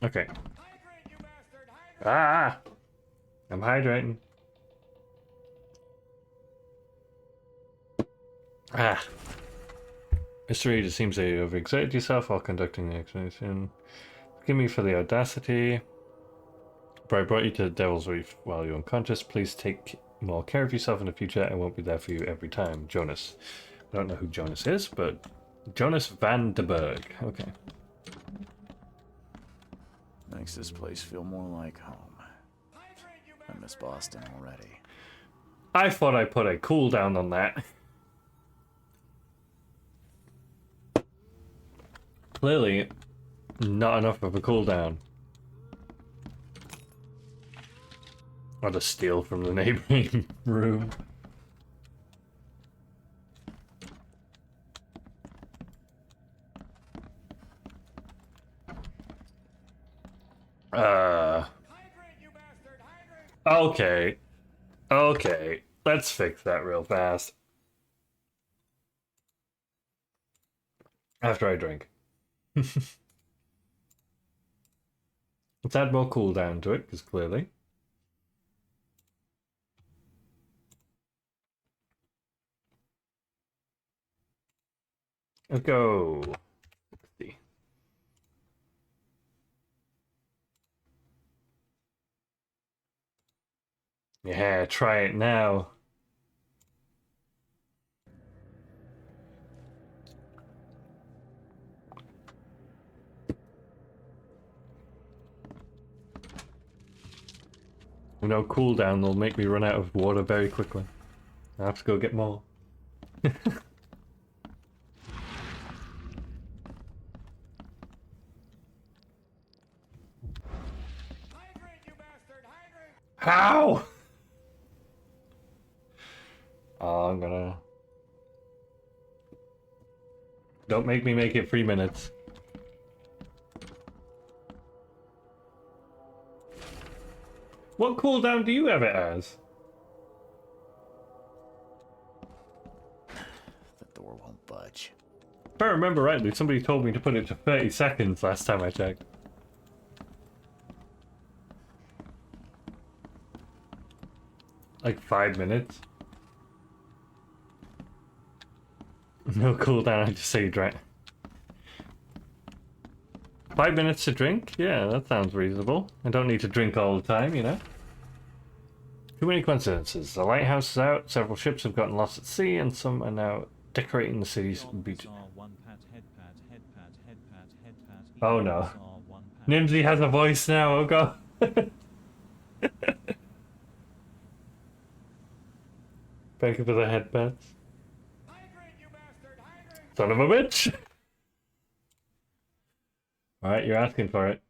Okay. Ah! I'm hydrating. Ah. Mr. Reed, it seems that you overexerted yourself while conducting the expedition. Forgive me for the audacity. But I brought you to the Devil's Reef while you're unconscious. Please take more care of yourself in the future. I won't be there for you every time. Jonas. I don't know who Jonas is, but Jonas van de Berg. Okay. Makes this place feel more like home. I miss Boston already. I thought I put a cooldown on that. Clearly, not enough of a cooldown. I'll just steal from the neighboring room. Okay. Okay. Let's fix that real fast. After I drink. Let's add more cooldown to it, because clearly. Let's go. 60. Yeah, try it now. No cooldown will make me run out of water very quickly. I have to go get more. How? Oh, I'm gonna... Don't make me make it 3 minutes. What cooldown do you have it as? The door won't budge. If I remember rightly, somebody told me to put it to 30 seconds last time I checked. Like 5 minutes. No cooldown, I just say you drank. 5 minutes to drink? Yeah, that sounds reasonable. I don't need to drink all the time, you know? Too many coincidences. The lighthouse is out, several ships have gotten lost at sea, and some are now decorating the city's beach. Oh no. Nimsy has a voice now, oh god. Thank you for the headpats. Son of a bitch! Alright, you're asking for it.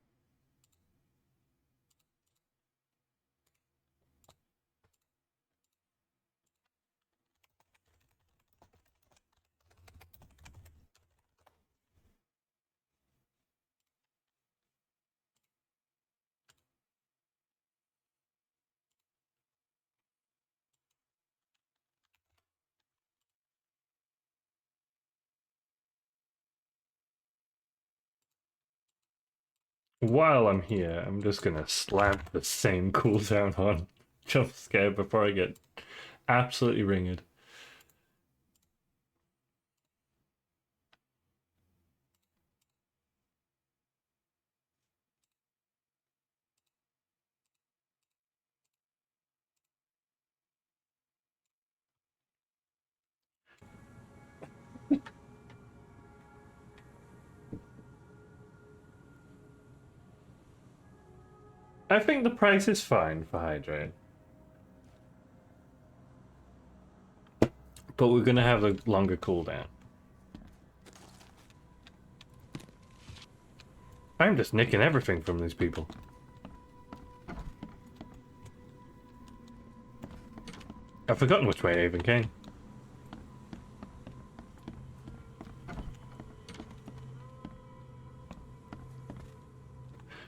While I'm here, I'm just gonna slap the same cooldown on jump scare before I get absolutely ringed. I think the price is fine for hydrate. But we're gonna have a longer cooldown. I'm just nicking everything from these people. I've forgotten which way I even came.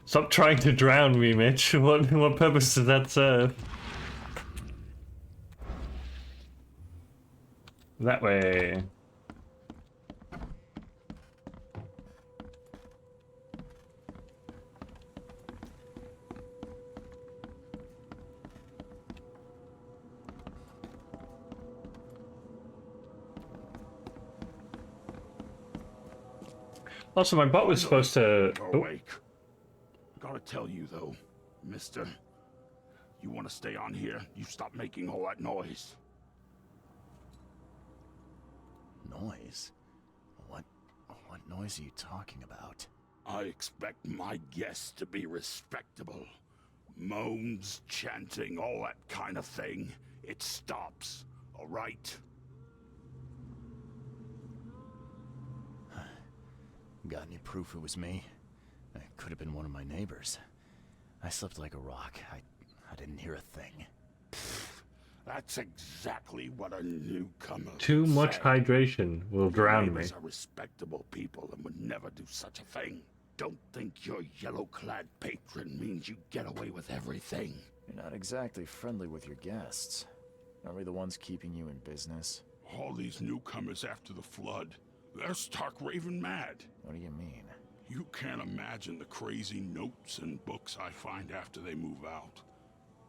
Stop trying to drown me, Mitch. What purpose does that serve? That way. Also, my bot was supposed to... Awake. Gotta tell you though, mister. You wanna stay on here, you stop making all that noise. Noise? What noise are you talking about? I expect my guests to be respectable. Moans, chanting, all that kind of thing. It stops, alright? Got any proof it was me? It could have been one of my neighbors. I slept like a rock. I didn't hear a thing. That's exactly what a newcomer Too would much say. hydration will drown me. Neighbors are respectable people and would never do such a thing. Don't think your yellow-clad patron means you get away with everything. You're not exactly friendly with your guests. Are we the ones keeping you in business? All these newcomers after the flood, they're stark raving mad. What do you mean? You can't imagine the crazy notes and books I find after they move out.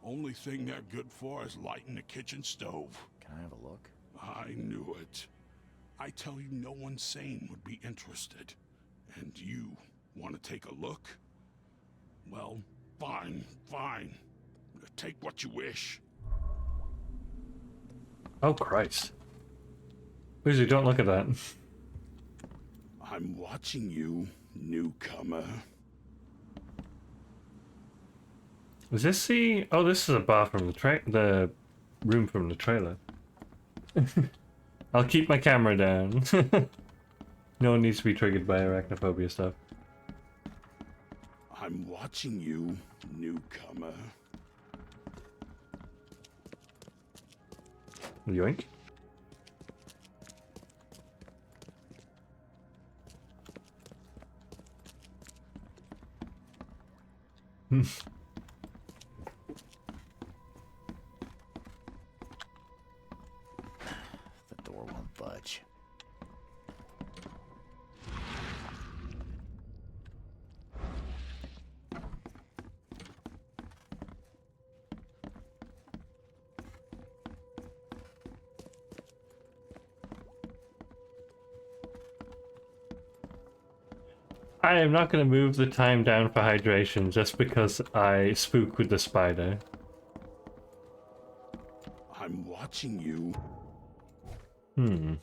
Only thing they're good for is lighting the kitchen stove. Can I have a look? I knew it. I tell you, no one sane would be interested. And you want to take a look? Well, fine, fine. Take what you wish. Oh, Christ. Usually don't look at that. I'm watching you, newcomer. Was this the... Oh, this is a bar from the room from the trailer. I'll keep my camera down. No one needs to be triggered by arachnophobia stuff. I'm watching you, newcomer. Yoink. The door won't budge. I am not going to move the time down for hydration just because I spook with the spider. I'm watching you. Hmm.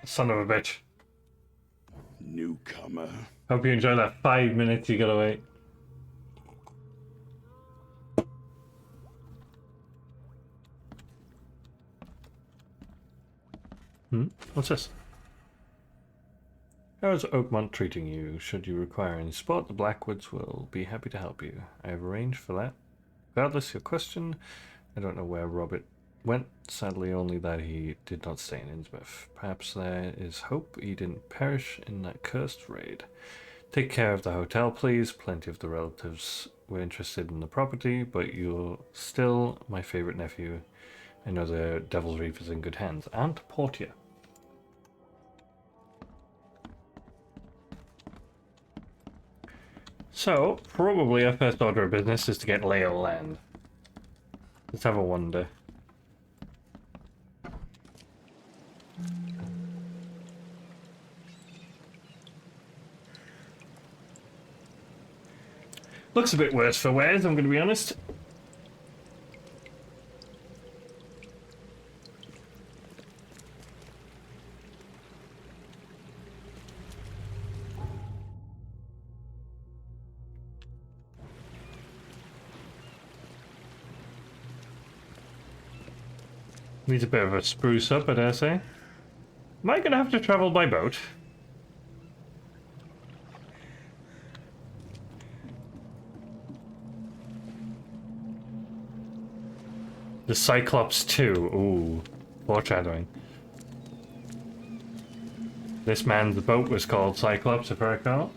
Son of a bitch. Newcomer. Hope you enjoy that 5 minutes you gotta wait. What's this? How is Oakmont treating you? Should you require any support, the Blackwoods will be happy to help you. I have arranged for that. Regardless of your question, I don't know where Robert went. Sadly, only that he did not stay in Innsmouth. Perhaps there is hope he didn't perish in that cursed raid. Take care of the hotel, please. Plenty of the relatives were interested in the property, but you're still my favorite nephew. I know the Devil's Reef is in good hands. And Portia. So, probably our first order of business is to get lay of land. Let's have a wander. Looks a bit worse for wears, I'm going to be honest. Needs a bit of a spruce up, I dare say. Am I going to have to travel by boat? The Cyclops 2. Ooh. Foreshadowing. This man's boat was called Cyclops, if I recall.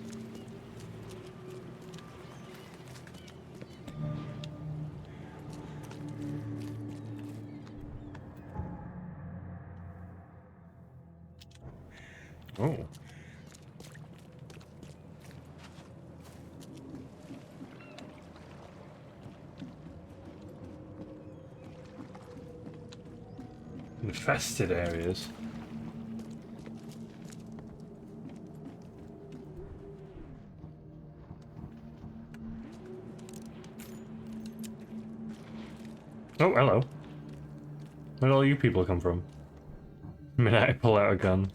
Oh. Infested areas. Oh, hello. Where'd all you people come from? The minute I pull out a gun.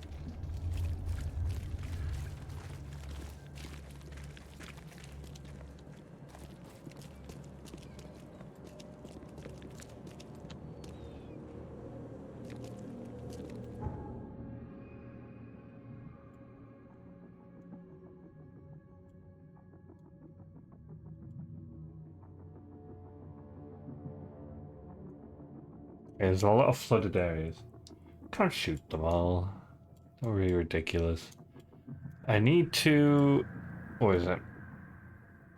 There's a lot of flooded areas. Can't shoot them all. They're really ridiculous. I need to... What is it?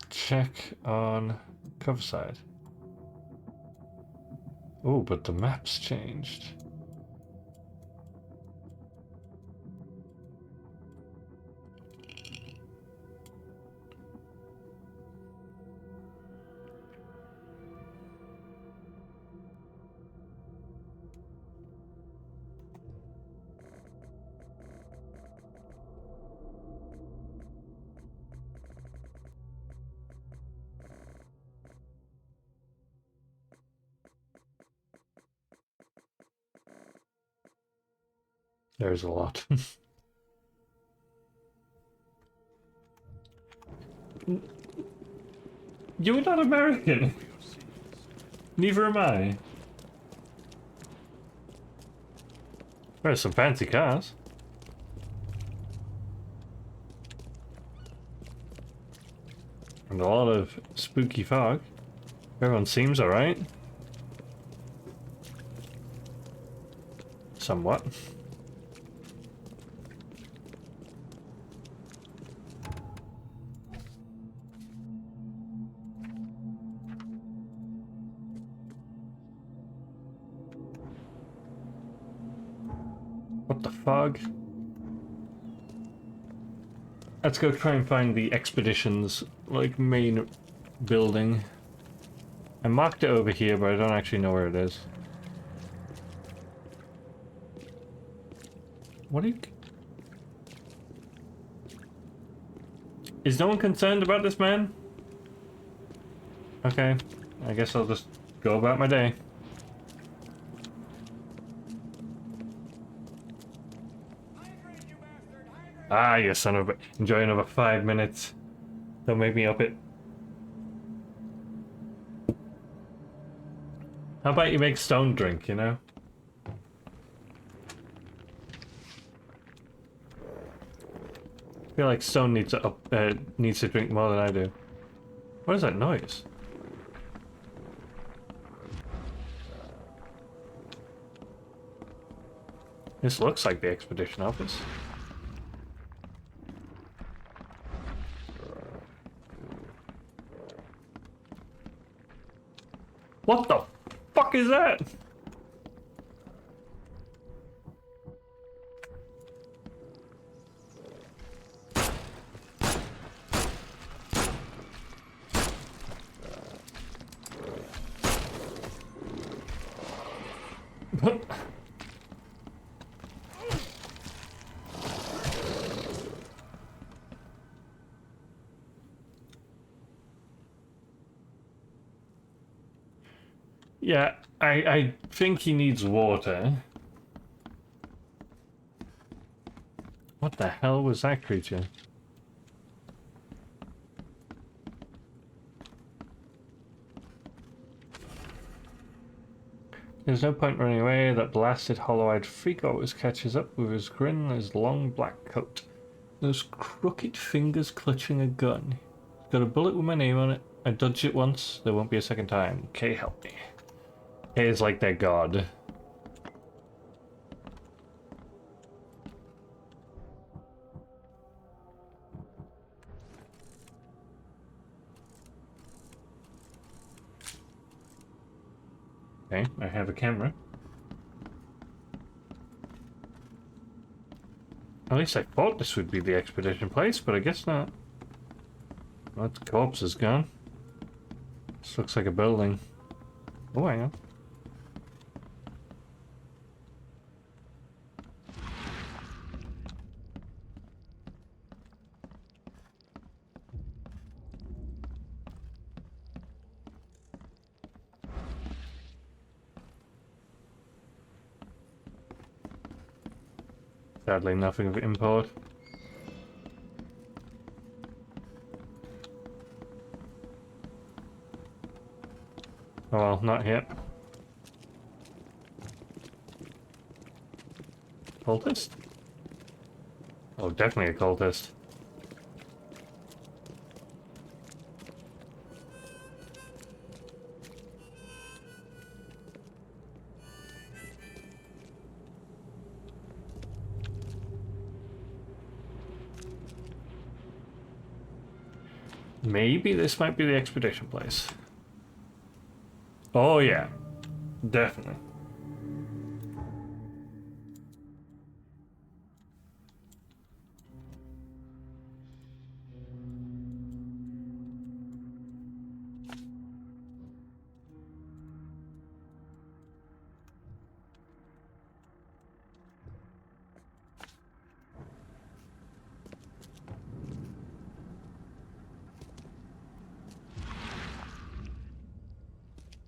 Check on cover side. Oh, but the map's changed. There's a lot. You're not American. Neither am I. There's some fancy cars. And a lot of spooky fog. Everyone seems alright. Somewhat. What the fog? Let's go try and find the expedition's, like, main building. I marked it over here, but I don't actually know where it is. What are you... Is no one concerned about this man? Okay, I guess I'll just go about my day. Ah, you son of a... Enjoy another 5 minutes. Don't make me up it. How about you make Stone drink, you know? I feel like Stone needs to drink more than I do. What is that noise? This looks like the expedition office. What the fuck is that? Yeah, I think he needs water. What the hell was that creature? There's no point running away. That blasted hollow-eyed freak always catches up with his grin and his long black coat. Those crooked fingers clutching a gun. Got a bullet with my name on it. I dodged it once. There won't be a second time. Kay, help me. Kay is like their god. Okay, I have a camera. At least I thought this would be the expedition place, but I guess not. Well, the corpse is gone. This looks like a building. Oh, hang on. Sadly, nothing of import. Oh well, not yet. Cultist? Oh, definitely a cultist. Maybe this might be the expedition place. Oh yeah, definitely.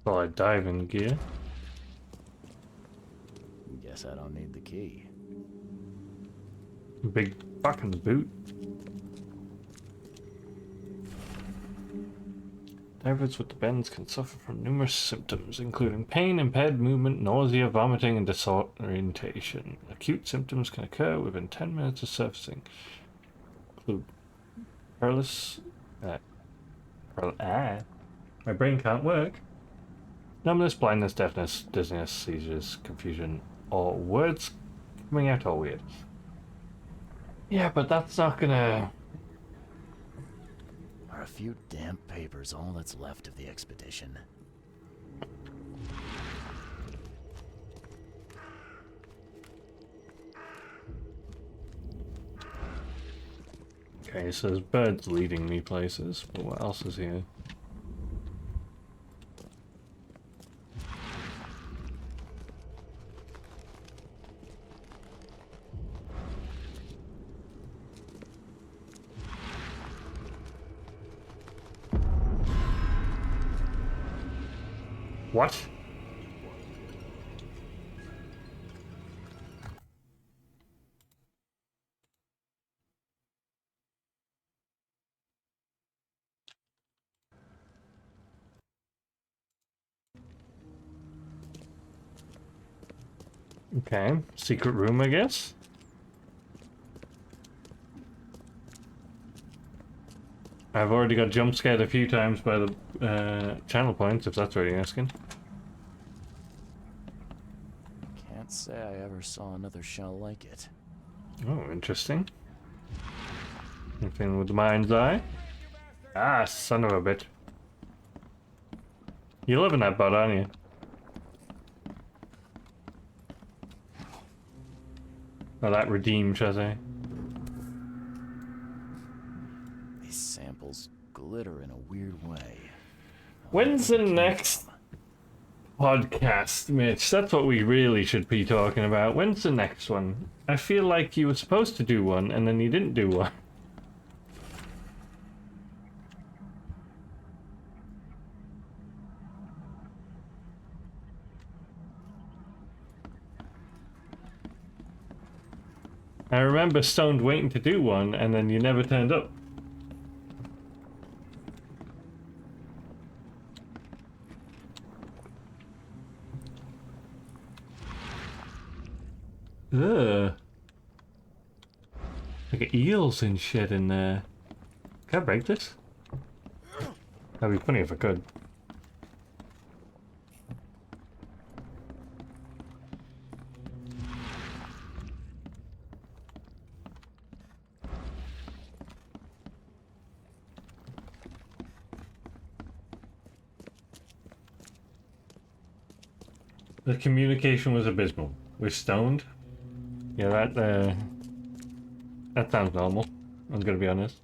Well, I diving gear. Guess I don't need the key. Big fucking boot. Divers with the bends can suffer from numerous symptoms, including pain, impaired movement, nausea, vomiting, and disorientation. Acute symptoms can occur within 10 minutes of surfacing. Include paralysis. My brain can't work. Numbness, blindness, deafness, dizziness, seizures, confusion, or words coming out all weird. Yeah, but that's not gonna... Are a few damp papers all that's left of the expedition? Okay, so there's birds leading me places, but what else is here? What? Okay, secret room, I guess? I've already got jump scared a few times by the channel points, if that's what you're asking. Can't say I ever saw another shell like it. Oh, interesting. Anything with the mind's eye? Ah, son of a bitch. You live in that boat, aren't you? Oh, that redeemed, shall I say? These samples glitter in a weird way. When's the next podcast, Mitch? That's what we really should be talking about. When's the next one? I feel like you were supposed to do one, and then you didn't do one. I remember stoned waiting to do one, and then you never turned up. Ugh. Like eels and shit in there. Can I break this? That'd be funny if I could. The communication was abysmal. We're stoned. Yeah, that sounds normal. I'm gonna be honest.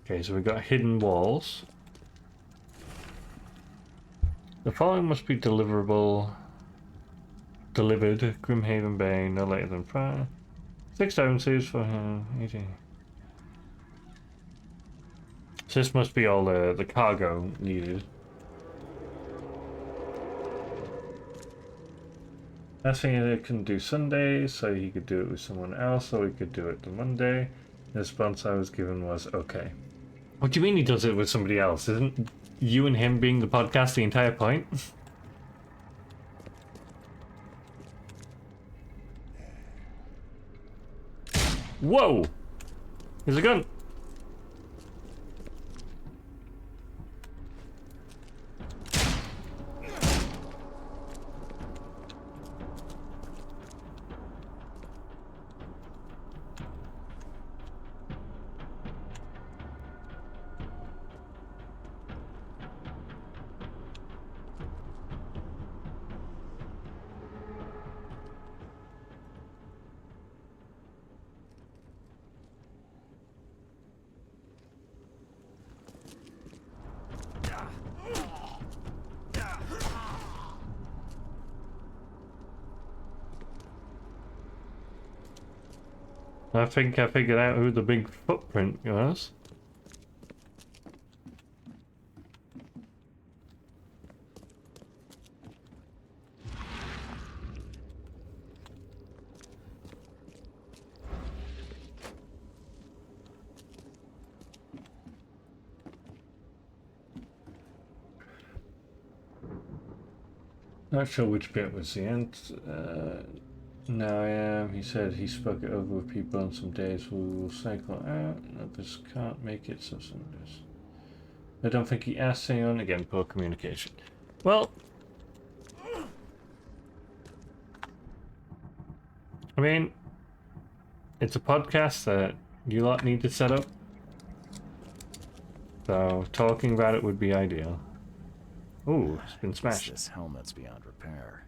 Okay, so we've got hidden walls. The following must be delivered Grimhaven Bay no later than Friday. 6 ounces for 18. So this must be all the cargo needed. Last thing I can do Sunday, so he could do it with someone else, or we could do it the Monday. The response I was given was okay. What do you mean he does it with somebody else? Isn't you and him being the podcast the entire point? Whoa! There's a gun! I think I figured out who the big footprint was. Not sure which bit was the end. No, I am. He said he spoke it over with people on some days we will cycle out. Others can't make it, so some days. I don't think he asked anyone. Again, poor communication. Well, I mean, it's a podcast that you lot need to set up. So, talking about it would be ideal. Ooh, it's been smashed. This helmet's beyond repair.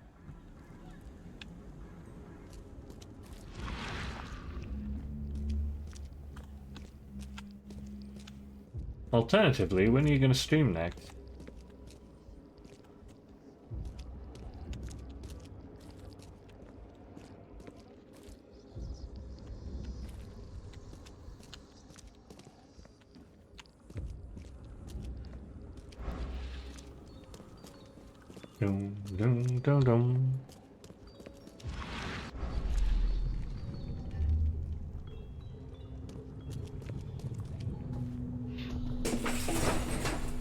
Alternatively, when are you going to stream next? Dum dum dum dum.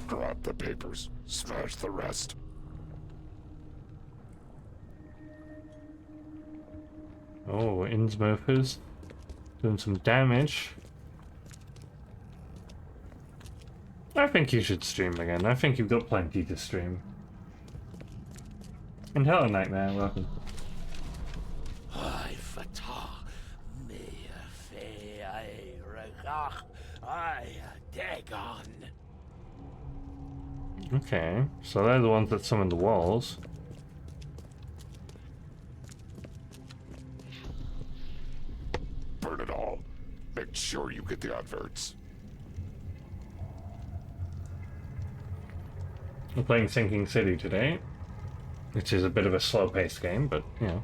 Grab the papers, smash the rest. Oh, Innsmouthers doing some damage. I think you should stream again. I think you've got plenty to stream. And hello, Nightmare, welcome. Okay, so they're the ones that summon the walls. Burn it all. Make sure you get the adverts. We're playing Sinking City today, which is a bit of a slow-paced game, but, you know.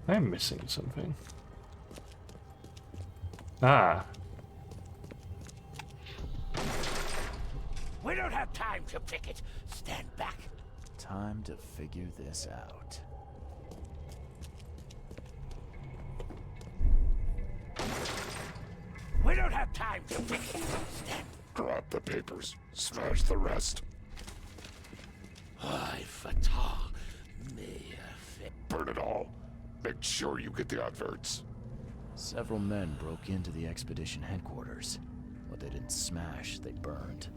I'm missing something. Ah. We don't have time to pick it. Stand back. Time to figure this out. We don't have time to pick it. Stand. Grab the papers, smash the rest. Burn it all. Make sure you get the adverts. Several men broke into the expedition headquarters. What they didn't smash, they burned.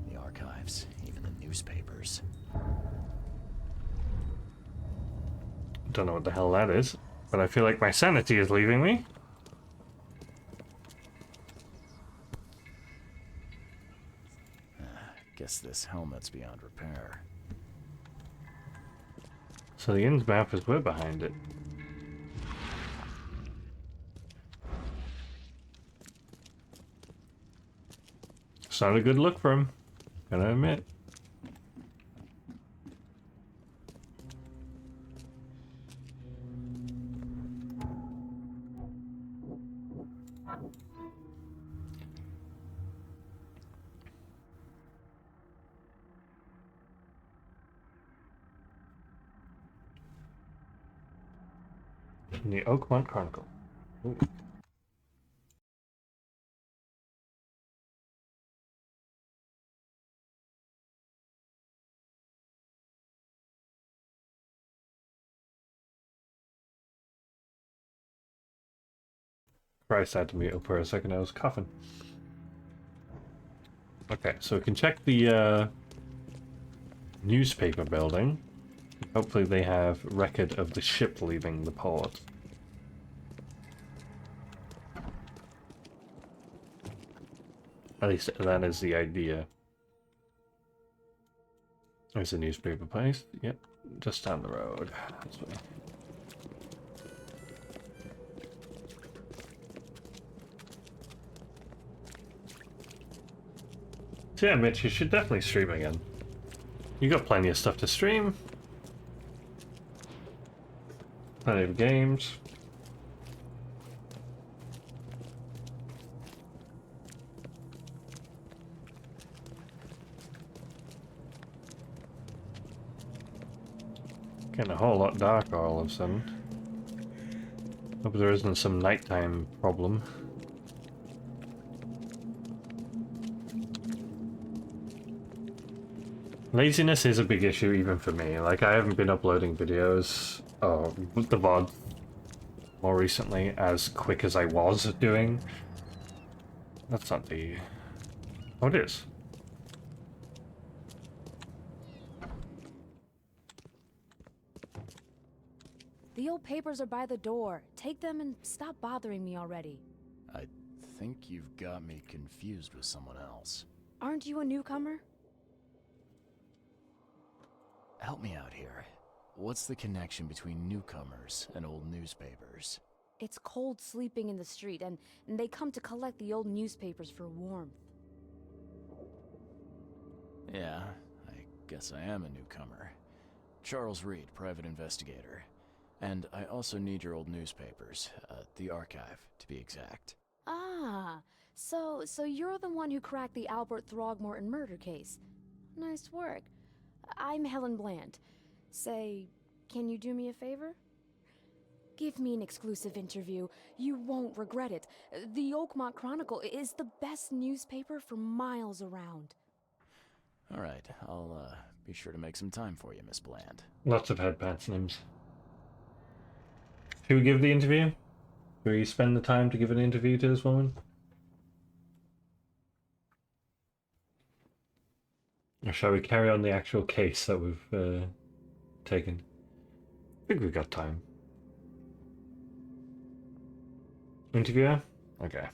The archives, even the newspapers. Don't know what the hell that is, but I feel like my sanity is leaving me. Guess this helmet's beyond repair. So the Innsmouthers were behind it. It's not a good look for him, gotta admit. In the Oakmont Chronicle. Ooh. Christ, I had to mute up for a second, I was coughing. Okay, so we can check the newspaper building. Hopefully they have record of the ship leaving the port. At least that is the idea. There's a newspaper place. Yep, just down the road. This way. So yeah, Mitch, you should definitely stream again. You got plenty of stuff to stream. Plenty of games. Getting a whole lot darker all of a sudden. Hope there isn't some nighttime problem. Laziness is a big issue even for me. Like, I haven't been uploading videos, the VOD, more recently as quick as I was doing. That's not the... Oh, it is. The old papers are by the door. Take them and stop bothering me already. I think you've got me confused with someone else. Aren't you a newcomer? Help me out here. What's the connection between newcomers and old newspapers? It's cold sleeping in the street, and they come to collect the old newspapers for warmth. Yeah, I guess I am a newcomer. Charles Reed, private investigator. And I also need your old newspapers, the archive, to be exact. Ah, so you're the one who cracked the Albert Throgmorton murder case. Nice work. I'm Helen Bland. Say, can you do me a favor? Give me an exclusive interview. You won't regret it. The Oakmont Chronicle is the best newspaper for miles around. All right, I'll be sure to make some time for you, Miss Bland. Lots of headpants names. Should we give the interview? Will you spend the time to give an interview to this woman? Or shall we carry on the actual case that we've taken? I think we've got time. Interviewer? Okay.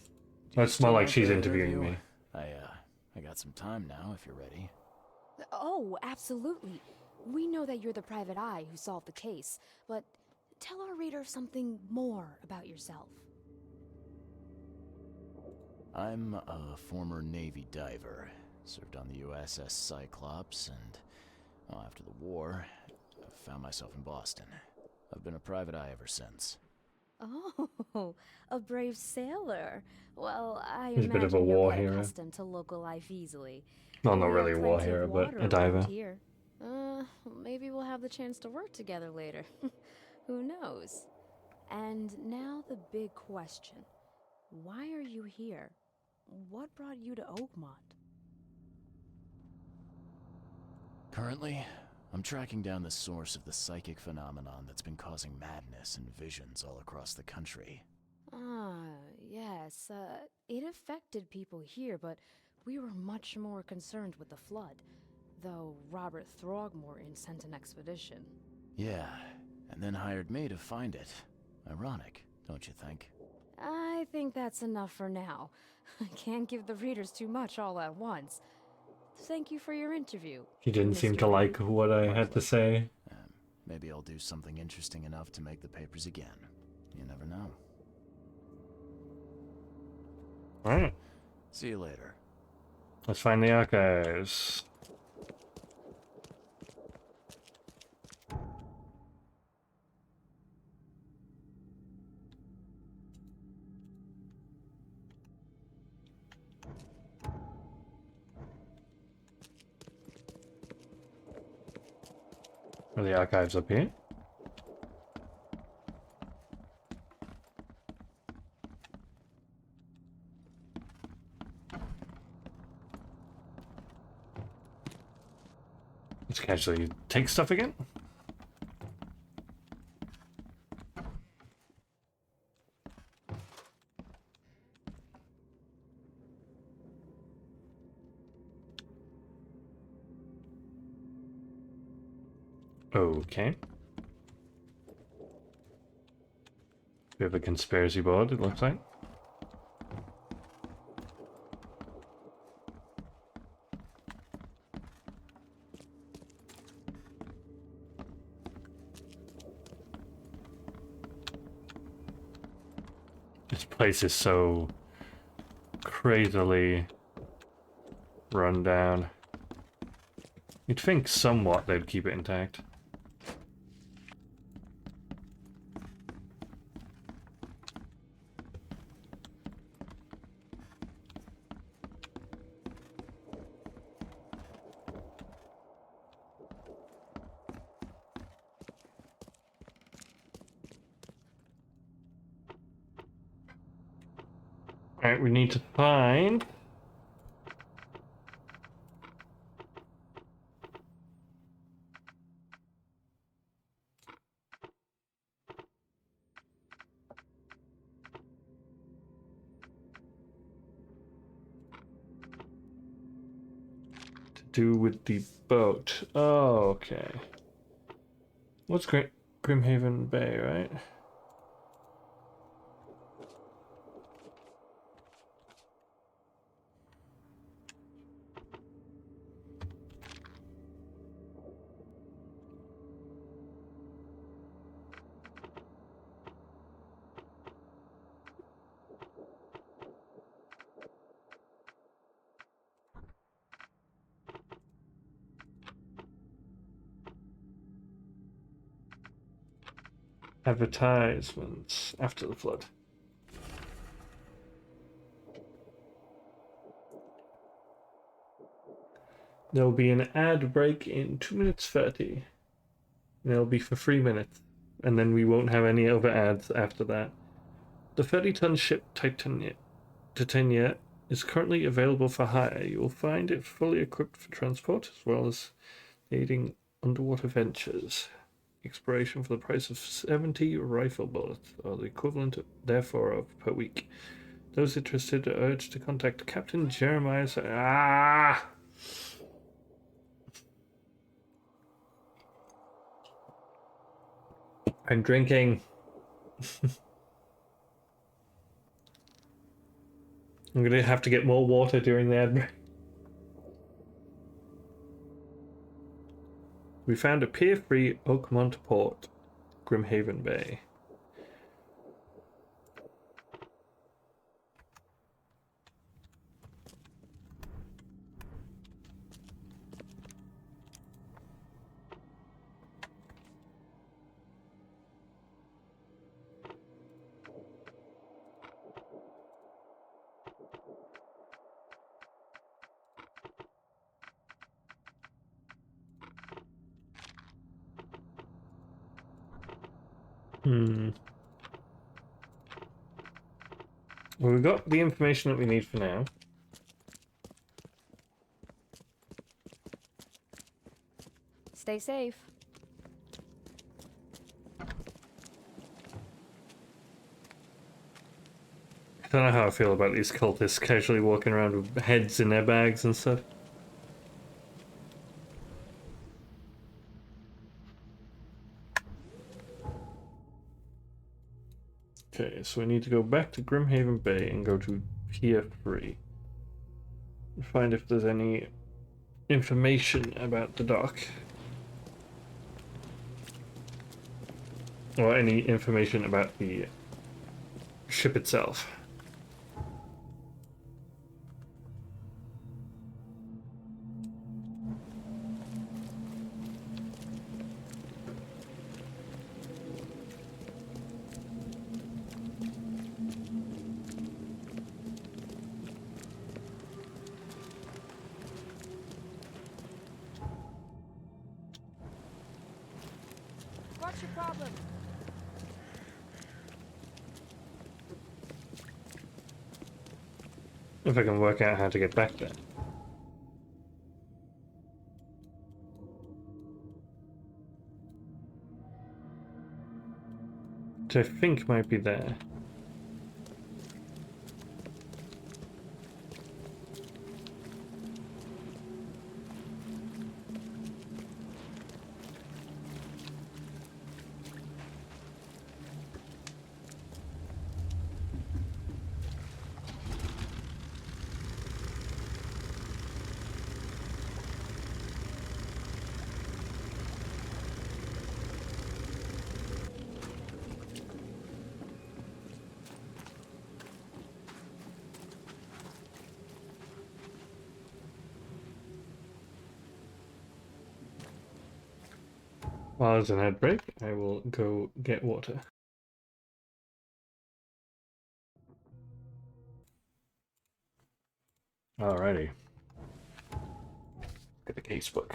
That's more like she's interviewing me. I got some time now, if you're ready. Oh, absolutely. We know that you're the private eye who solved the case, but tell our reader something more about yourself. I'm a former Navy diver. Served on the USS Cyclops, and well, after the war, I found myself in Boston. I've been a private eye ever since. Oh, a brave sailor. Well, I He's a bit of a imagine war you'll get hero. accustomed to local life easily. Well, not We really a have war plenty of hero, but water a diver. around here. Maybe we'll have the chance to work together later. Who knows? And now the big question. Why are you here? What brought you to Oakmont? Currently, I'm tracking down the source of the psychic phenomenon that's been causing madness and visions all across the country. Ah, yes. It affected people here, but we were much more concerned with the flood. Though Robert Throgmorton sent an expedition. Yeah, and then hired me to find it. Ironic, don't you think? I think that's enough for now. I can't give the readers too much all at once. Thank you for your interview. He didn't seem to like what I had to say. Maybe I'll do something interesting enough to make the papers again. You never know. Alright. See you later. Let's find the archives. Are the archives up here? Let's casually take stuff again. Okay. We have a conspiracy board, it looks like. place is so crazily run down. You'd think somewhat they'd keep it intact. Alright, we need to find... to do with the boat. Oh, okay. What's Grimhaven Bay, right? Advertisements after the flood. There will be an ad break in 2 minutes 30. And it'll be for 3 minutes. And then we won't have any other ads after that. The 30-ton ship Titania is currently available for hire. You will find it fully equipped for transport, as well as aiding underwater ventures. Exploration for the price of 70 rifle bullets, or the equivalent, therefore, of per week. Those interested are urged to contact Captain Jeremiah. I'm drinking. I'm gonna have to get more water during the ad break. We found a pier-free Oakmont port, Grimhaven Bay. Well, we got the information that we need for now. Stay safe. I don't know how I feel about these cultists casually walking around with heads in their bags and stuff. Okay, so we need to go back to Grimhaven Bay and go to Pier 3. And find if there's any information about the dock. Or any information about the ship itself. What's your problem? If I can work out how to get back there. Which I think might be there. While there's an ad break, I will go get water. Alrighty. Get the casebook.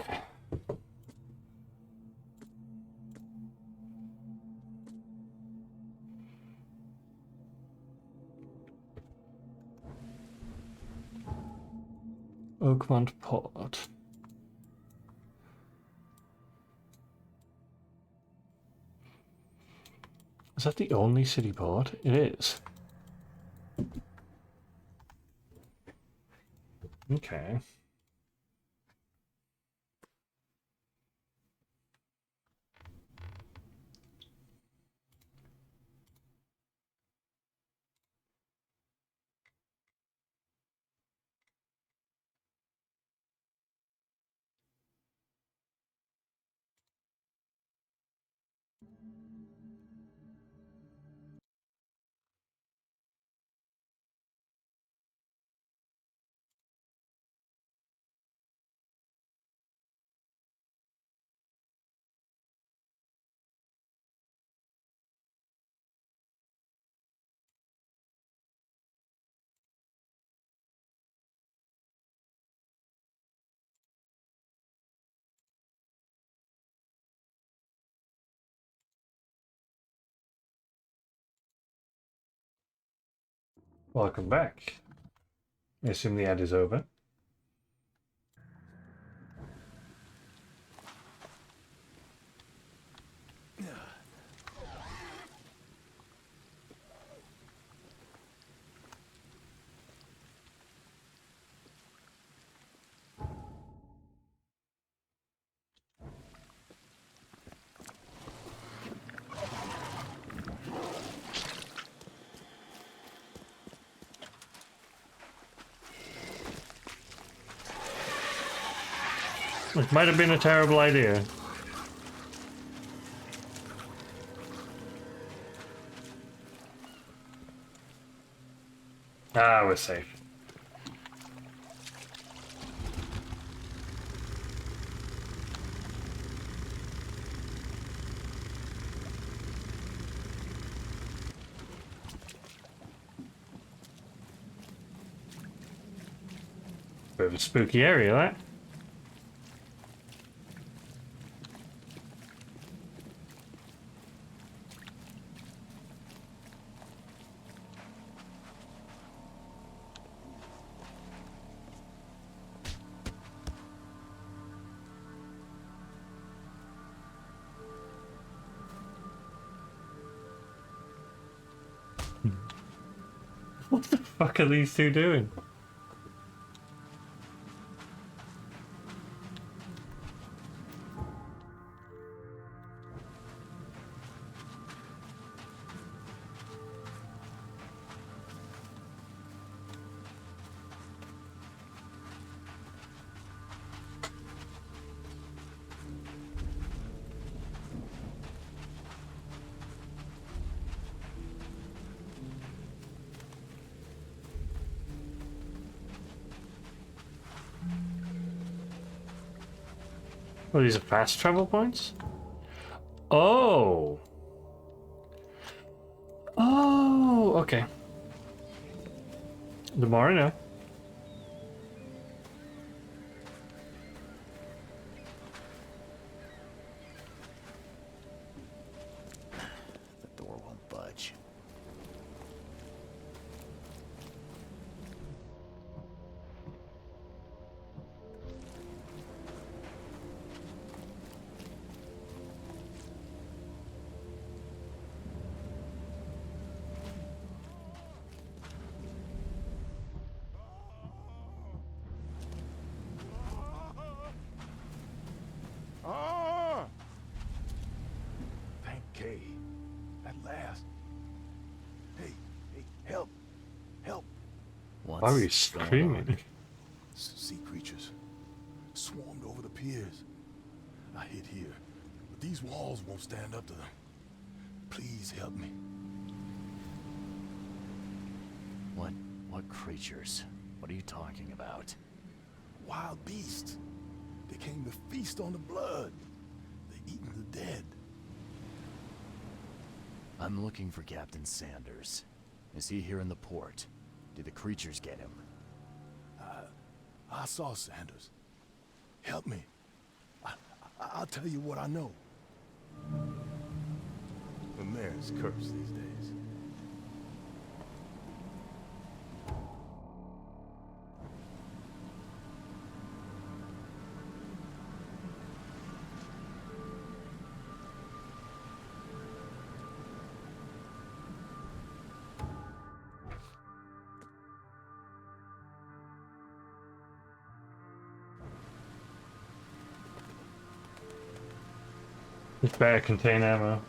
Oakmont Port. Is that the only city port? It is. Okay. Welcome back. I assume the ad is over. It might have been a terrible idea. Ah, we're safe. Bit of a spooky area, that. What the fuck are these two doing? Oh, these are fast travel points? Oh! Oh, okay. The more I know. The door won't budge. Ah! Thank Kay. At last. Hey, help! Help! Why are you screaming? Sea creatures swarmed over the piers. I hid here, but these walls won't stand up to them. Please help me. What creatures? What are you talking about? Wild beasts. They came to feast on the blood. They eating the dead. I'm looking for Captain Sanders. Is he here in the port? Did the creatures get him? I saw Sanders. Help me. I'll tell you what I know. The mayor's cursed these days. It's better contain ammo.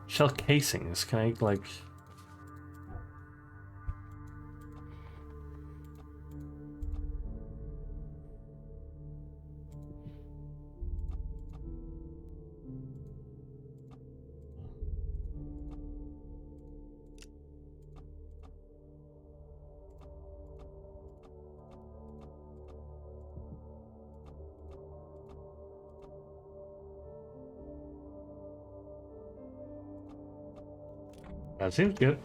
Shell casings, can I like... That seems good.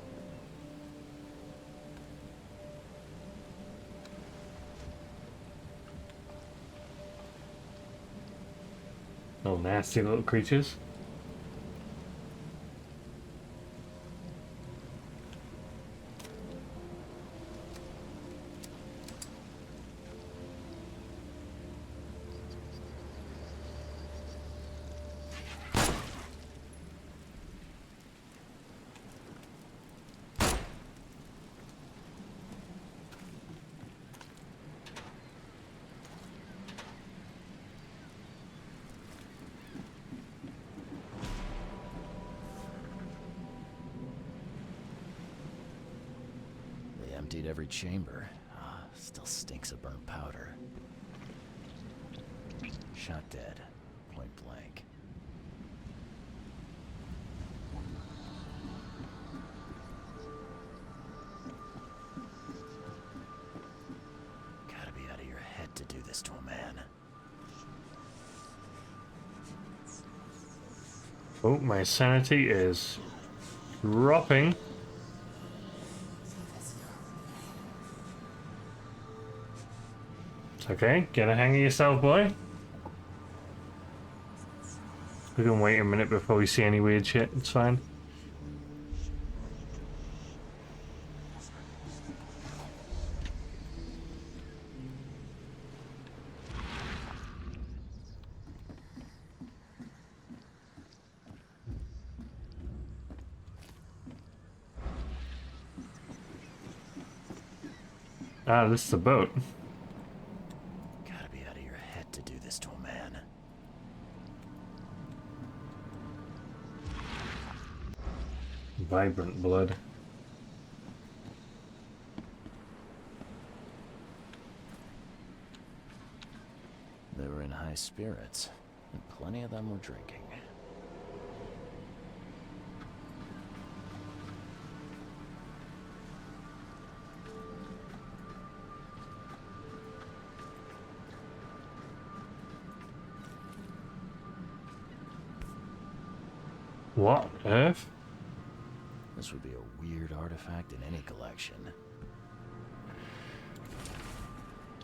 Oh, nasty little creatures. Emptied every chamber. Still stinks of burnt powder. Shot dead. Point blank. Gotta be out of your head to do this to a man. Oh, my sanity is dropping. Okay, get a hang of yourself, boy. We can wait a minute before we see any weird shit, it's fine. Ah, this is the boat. Gotta be out of your head to do this to a man. Vibrant blood. They were in high spirits, and plenty of them were drinking. What on earth? This would be a weird artifact in any collection.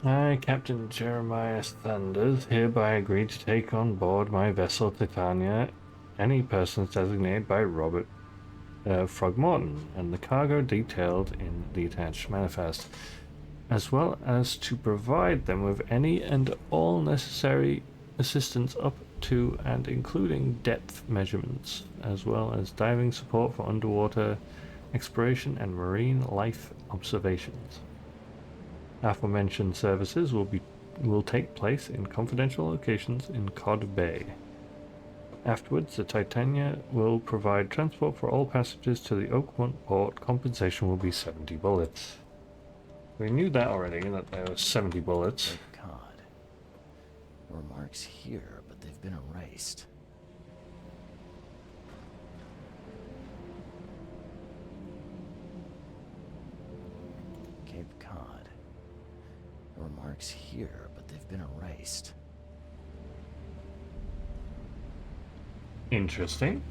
I, Captain Jeremiah Thunders, hereby agree to take on board my vessel Titania any persons designated by Robert Throgmorton and the cargo detailed in the attached manifest, as well as to provide them with any and all necessary assistance up to and including depth measurements, as well as diving support for underwater exploration and marine life observations. Aforementioned services will take place in confidential locations in Cod Bay. Afterwards, the Titania will provide transport for all passengers to the Oakmont port. Compensation will be 70 bullets. We knew that already, that there were 70 bullets. Thank God. There were marks here, but they've been erased. Cape Cod. There were marks here, but they've been erased. Interesting.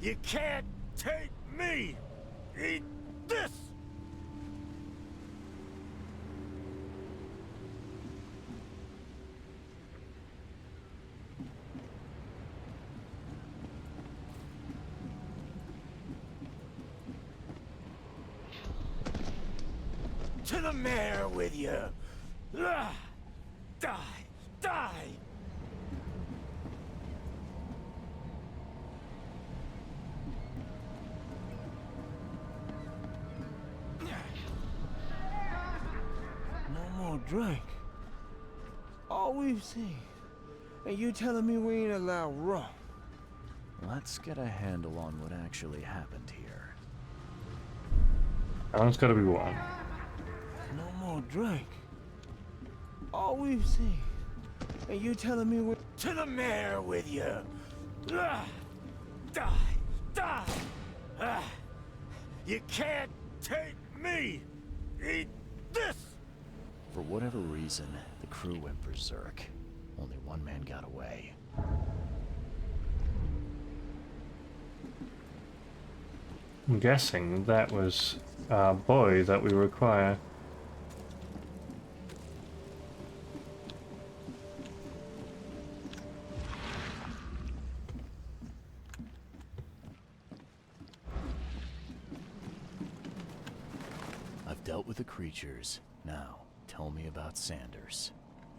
You can't take me! Eat this! To the mayor with you! Die! Die! No more drink. All we've seen. And you telling me we ain't allowed rum? Let's get a handle on what actually happened here. That's gotta be one. No more drink. All we've seen. And you telling me we... To the mayor with you! Die! Die! You can't take me! Eat this! For whatever reason, the crew went berserk. Only one man got away. I'm guessing that was our boy that we require. I've dealt with the creatures. Now, tell me about Sanders.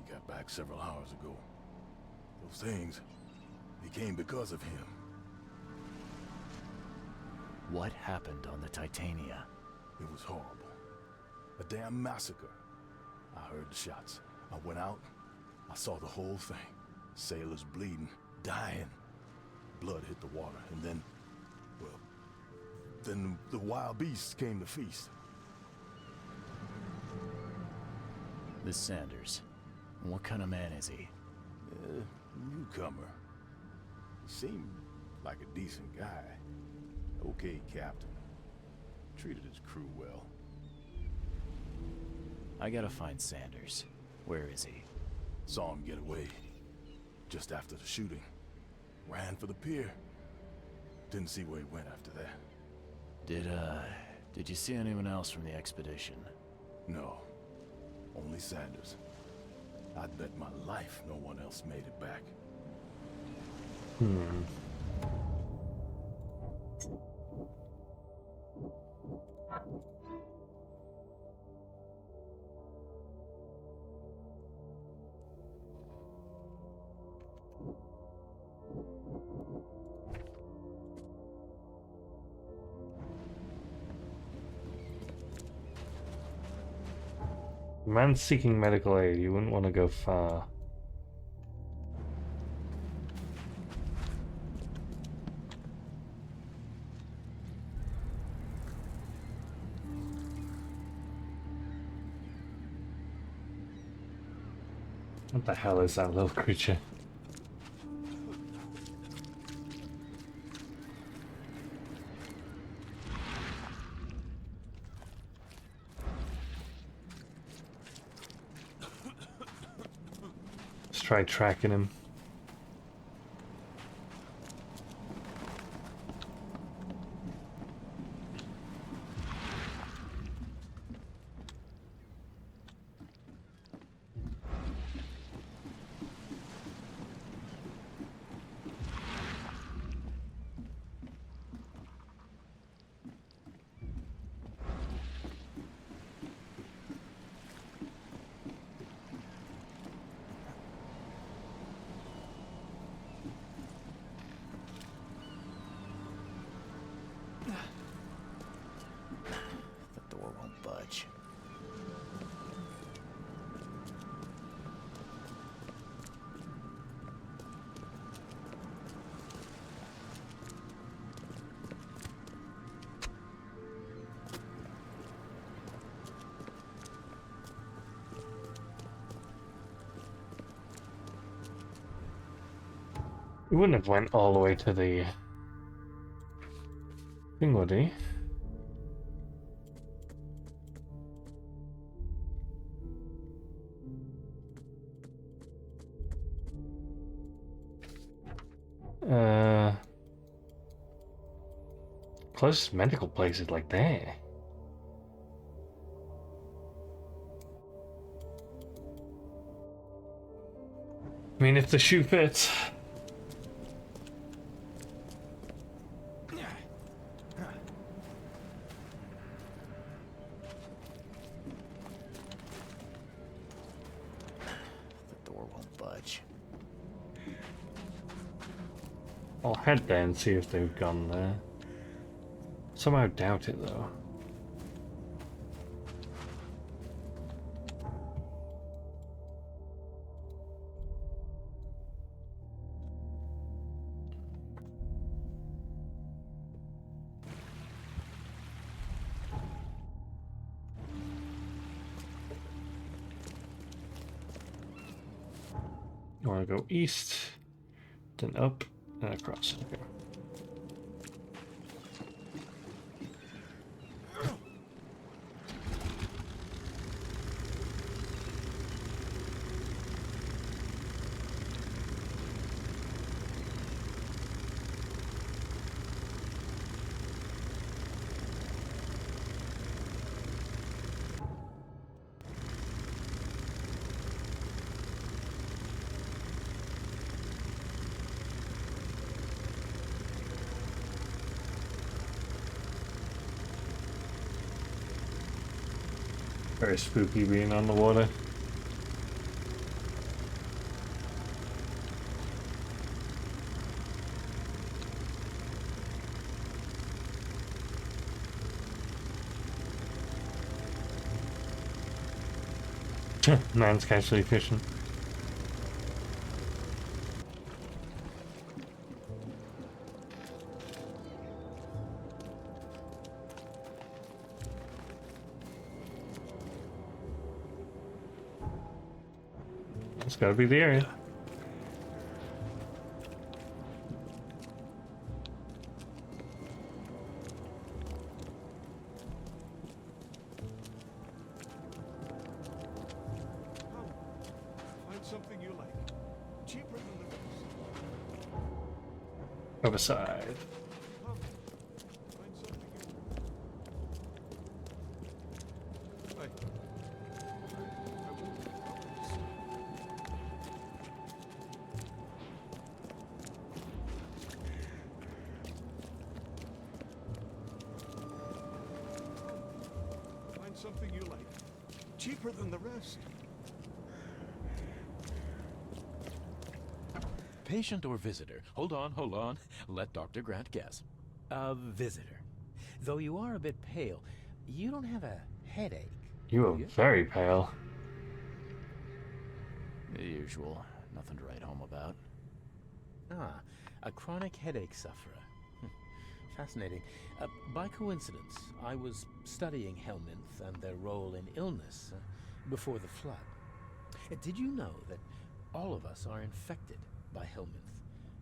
He got back several hours ago. Those things, they came because of him. What happened on the Titania? It was horrible. A damn massacre. I heard the shots. I went out. I saw the whole thing. Sailors bleeding, dying. Blood hit the water, and then, well, then the wild beasts came to feast. This Sanders. What kind of man is he? Newcomer. He seemed like a decent guy. Okay, Captain. Treated his crew well. I gotta find Sanders. Where is he? Saw him get away. Just after the shooting. Ran for the pier. Didn't see where he went after that. Did you see anyone else from the expedition? No. Only Sanders. I'd bet my life no one else made it back. Man seeking medical aid, you wouldn't want to go far. What the hell is that little creature? Let's try tracking him. He wouldn't have went all the way to the thing, would he? Closest medical place is like there. I mean, if the shoe fits. The door won't budge. I'll head there and see if they've gone there. Somehow doubt it though. You want to go east, then up, and across. Okay. Very spooky being on the water. Man's casually fishing. It's gotta be the area. Find something you like. Cheaper than the rest. Other side. Find something you like. Find something you like. Cheaper than the rest. Patient or visitor? Hold on. Let Dr. Grant guess. A visitor. Though you are a bit pale, you don't have a headache. You are very pale. The usual. Nothing to write home about. Ah, a chronic headache sufferer. Fascinating. By coincidence, I was studying Helminth and their role in illness before the flood. Did you know that all of us are infected by Helminth?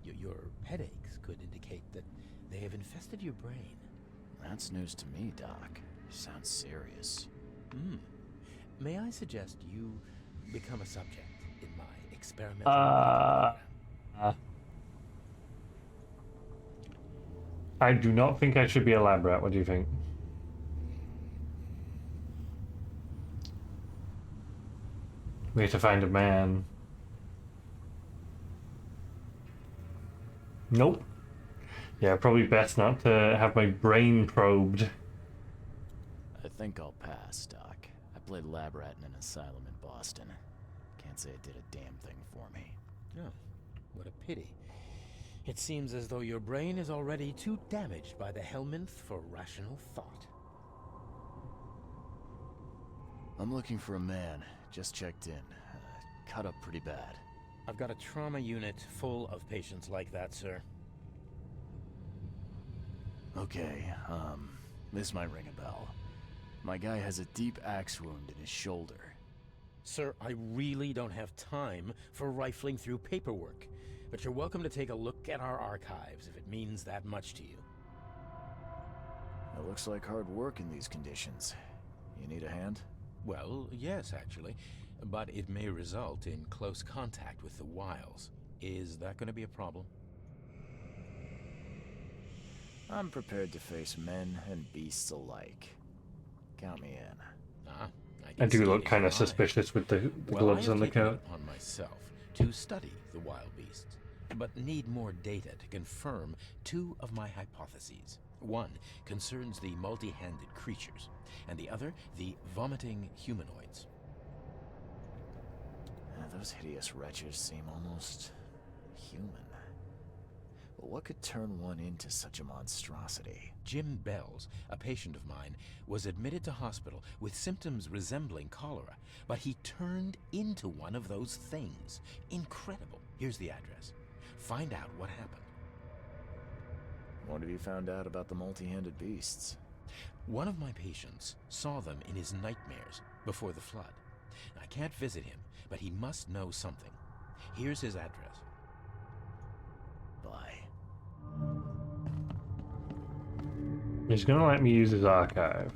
Your headaches could indicate that they have infested your brain. That's news to me, Doc. Sounds serious. May I suggest you become a subject in my experimental program? I do not think I should be a lab rat. What do you think? We have to find a man. Nope. Yeah, probably best not to have my brain probed. I think I'll pass, Doc. I played lab rat in an asylum in Boston. Can't say it did a damn thing for me. Oh, what a pity. It seems as though your brain is already too damaged by the Helminth for rational thought. I'm looking for a man. Just checked in. Cut up pretty bad. I've got a trauma unit full of patients like that, sir. Okay, this might ring a bell. My guy has a deep axe wound in his shoulder. Sir, I really don't have time for rifling through paperwork. but you're welcome to take a look at our archives if it means that much to you. It looks like hard work in these conditions. You need a hand? Well, yes, actually, but it may result in close contact with the Wiles. Is that going to be a problem? I'm prepared to face men and beasts alike. Count me in. Ah, I do look kind of of suspicious with the gloves on the coat. upon myself to study the wild beasts, but need more data to confirm two of my hypotheses. One concerns the multi-handed creatures, and the other the vomiting humanoids. Those hideous wretches seem almost human. But what could turn one into such a monstrosity? Jim Bells, a patient of mine, was admitted to hospital with symptoms resembling cholera, but he turned into one of those things. Incredible. Here's the address. Find out what happened. What have you found out about the multi-handed beasts? One of my patients saw them in his nightmares before the flood. I can't visit him, but he must know something. Here's his address. Bye. He's gonna let me use his archive.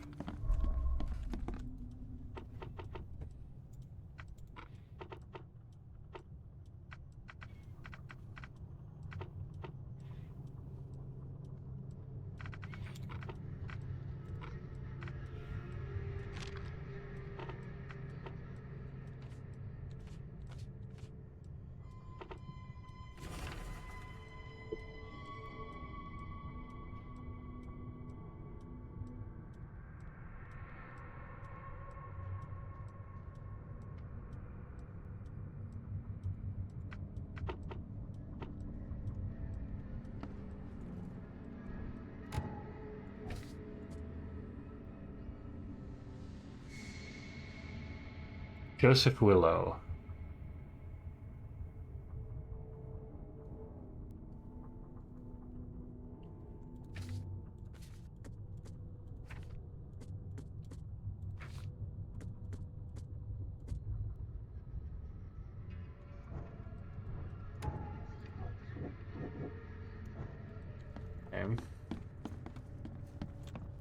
Joseph Willow.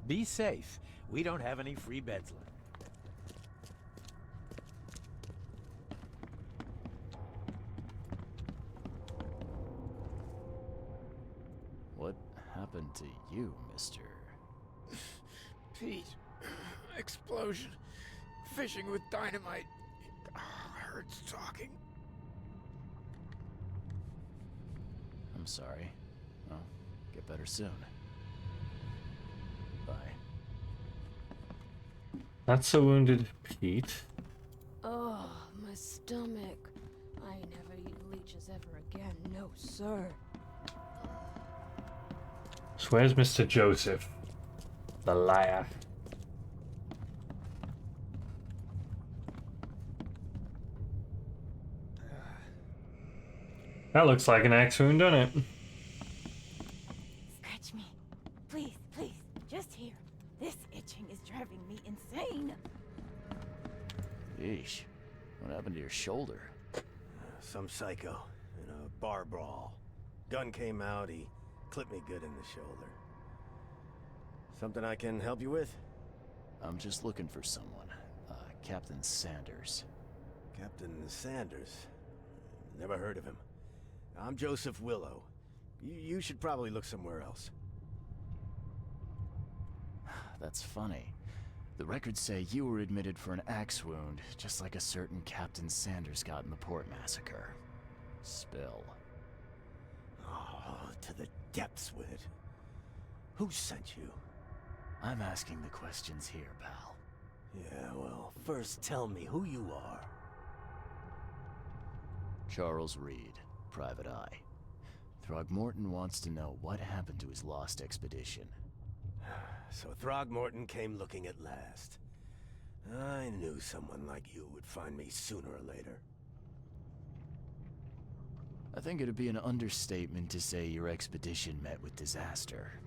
Be safe. We don't have any free beds left. What happened to you, mister? Pete. Explosion. Fishing with dynamite. Hurts talking. I'm sorry. Well, get better soon. Bye. That's a wounded Pete. Oh, my stomach. I ain't never eat leeches ever again. No, sir. So where's Mr. Joseph? The liar. That looks like an axe wound, doesn't it? Scratch me. Please, please. Just here. This itching is driving me insane. Yeesh. What happened to your shoulder? Some psycho in a bar brawl. Gun came out, he clipped me good in the shoulder. Something I can help you with? I'm just looking for someone. Captain Sanders. Captain Sanders? Never heard of him. I'm Joseph Willow. You should probably look somewhere else. That's funny. The records say you were admitted for an axe wound, just like a certain Captain Sanders got in the port massacre. Spill. Oh, to the depths with it. Who sent you? I'm asking the questions here, pal. Yeah, well, first tell me who you are. Charles Reed, Private Eye. Throgmorton wants to know what happened to his lost expedition. So Throgmorton came looking at last. I knew someone like you would find me sooner or later. I think it'd be an understatement to say your expedition met with disaster.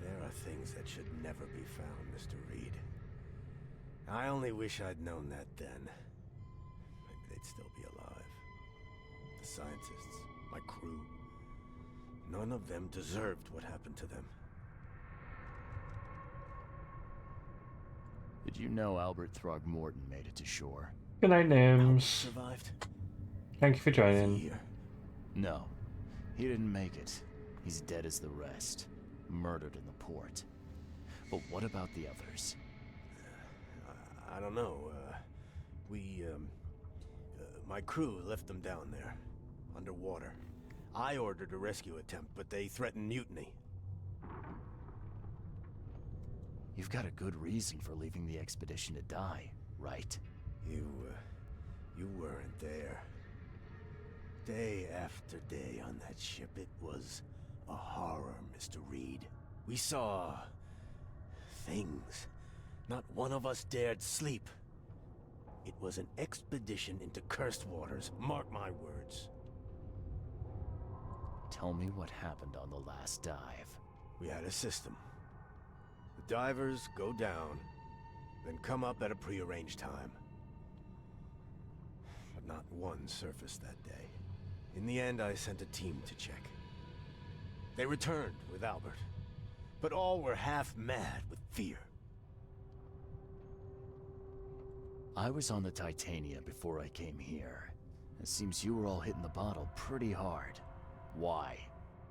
There are things that should never be found, Mr. Reed. I only wish I'd known that then. Maybe they'd still be alive. The scientists. my crew. None of them deserved what happened to them. Did you know Albert Throgmorton made it to shore? Good night, names. Survived? Thank you for joining. Here. No, he didn't make it. He's dead as the rest. Murdered in the port. But what about the others? I don't know. My crew left them down there, underwater. I ordered a rescue attempt, but they threatened mutiny. You've got a good reason for leaving the expedition to die, right? You weren't there. Day after day on that ship, it was a horror, Mr. Reed. We saw things. Not one of us dared sleep. It was an expedition into cursed waters, mark my words. Tell me what happened on the last dive. We had a system. The divers go down, then come up at a prearranged time. But not one surfaced that day. In the end, I sent a team to check. They returned with Albert, but all were half mad with fear. I was on the Titania before I came here. It seems you were all hitting the bottle pretty hard. Why?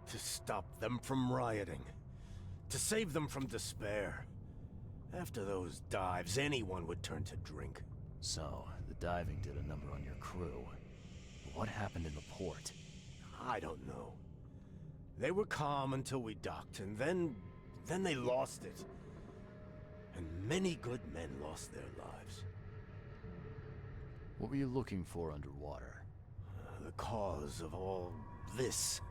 To stop them from rioting. To save them from despair. After those dives, anyone would turn to drink. So, the diving did a number on your crew. What happened in the port? I don't know. They were calm until we docked, and then they lost it. And many good men lost their lives. What were you looking for underwater? The cause of all this.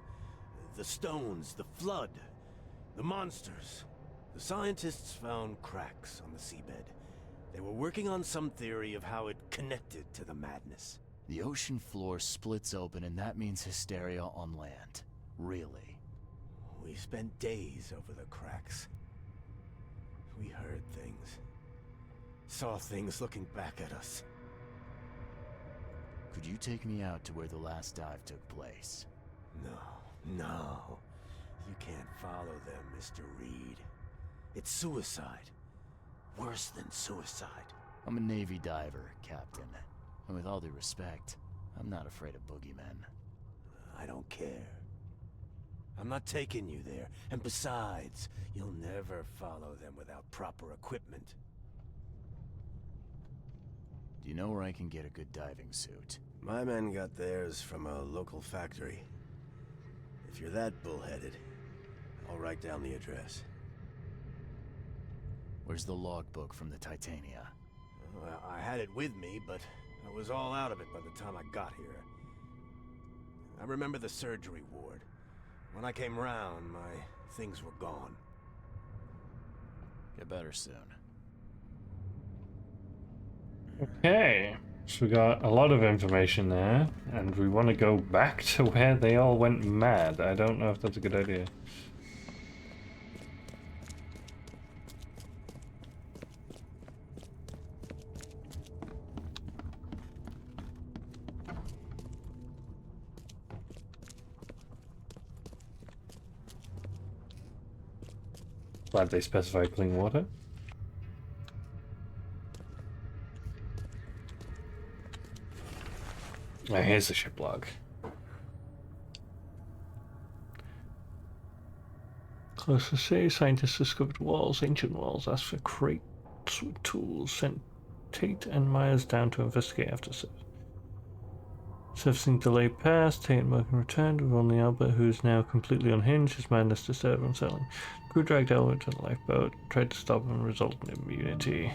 The stones, the flood, the monsters. The scientists found cracks on the seabed. They were working on some theory of how it connected to the madness. The ocean floor splits open and that means hysteria on land. Really? We spent days over the cracks. We heard things. Saw things looking back at us. Could you take me out to where the last dive took place? No. You can't follow them, Mr. Reed. It's suicide. Worse than suicide. I'm a Navy diver, Captain. And with all due respect, I'm not afraid of boogeymen. I don't care. I'm not taking you there. And besides, you'll never follow them without proper equipment. Do you know where I can get a good diving suit? My men got theirs from a local factory. If you're that bullheaded, I'll write down the address. Where's the logbook from the Titania? Well, I had it with me, but I was all out of it by the time I got here. I remember the surgery ward. When I came round, my things were gone. Get better soon. Okay, so we got a lot of information there, and we want to go back to where they all went mad. I don't know if that's a good idea. Glad they specified clean water. Oh, here's the ship log. Close to sea, scientists discovered walls, ancient walls, asked for crates with tools, sent Tate and Myers down to investigate after surfacing delay passed. Tate and Morgan returned with only Albert, who is now completely unhinged, his madness disturbed and unsettling. Crew dragged Albert to the lifeboat, tried to stop him, resulting in immunity.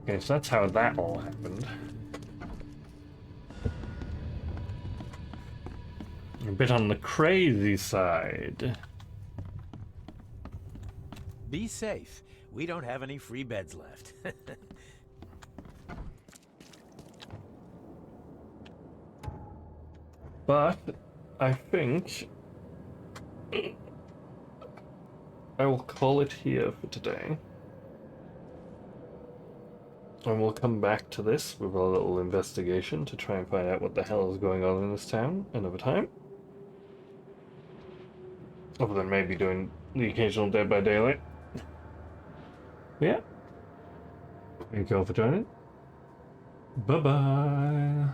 Okay, so that's how that all happened. A bit on the crazy side. Be safe. We don't have any free beds left. But I think I will call it here for today. And we'll come back to this with a little investigation to try and find out what the hell is going on in this town another time. Other than maybe doing the occasional Dead by Daylight. Yeah. Thank you all for joining. Bye-bye.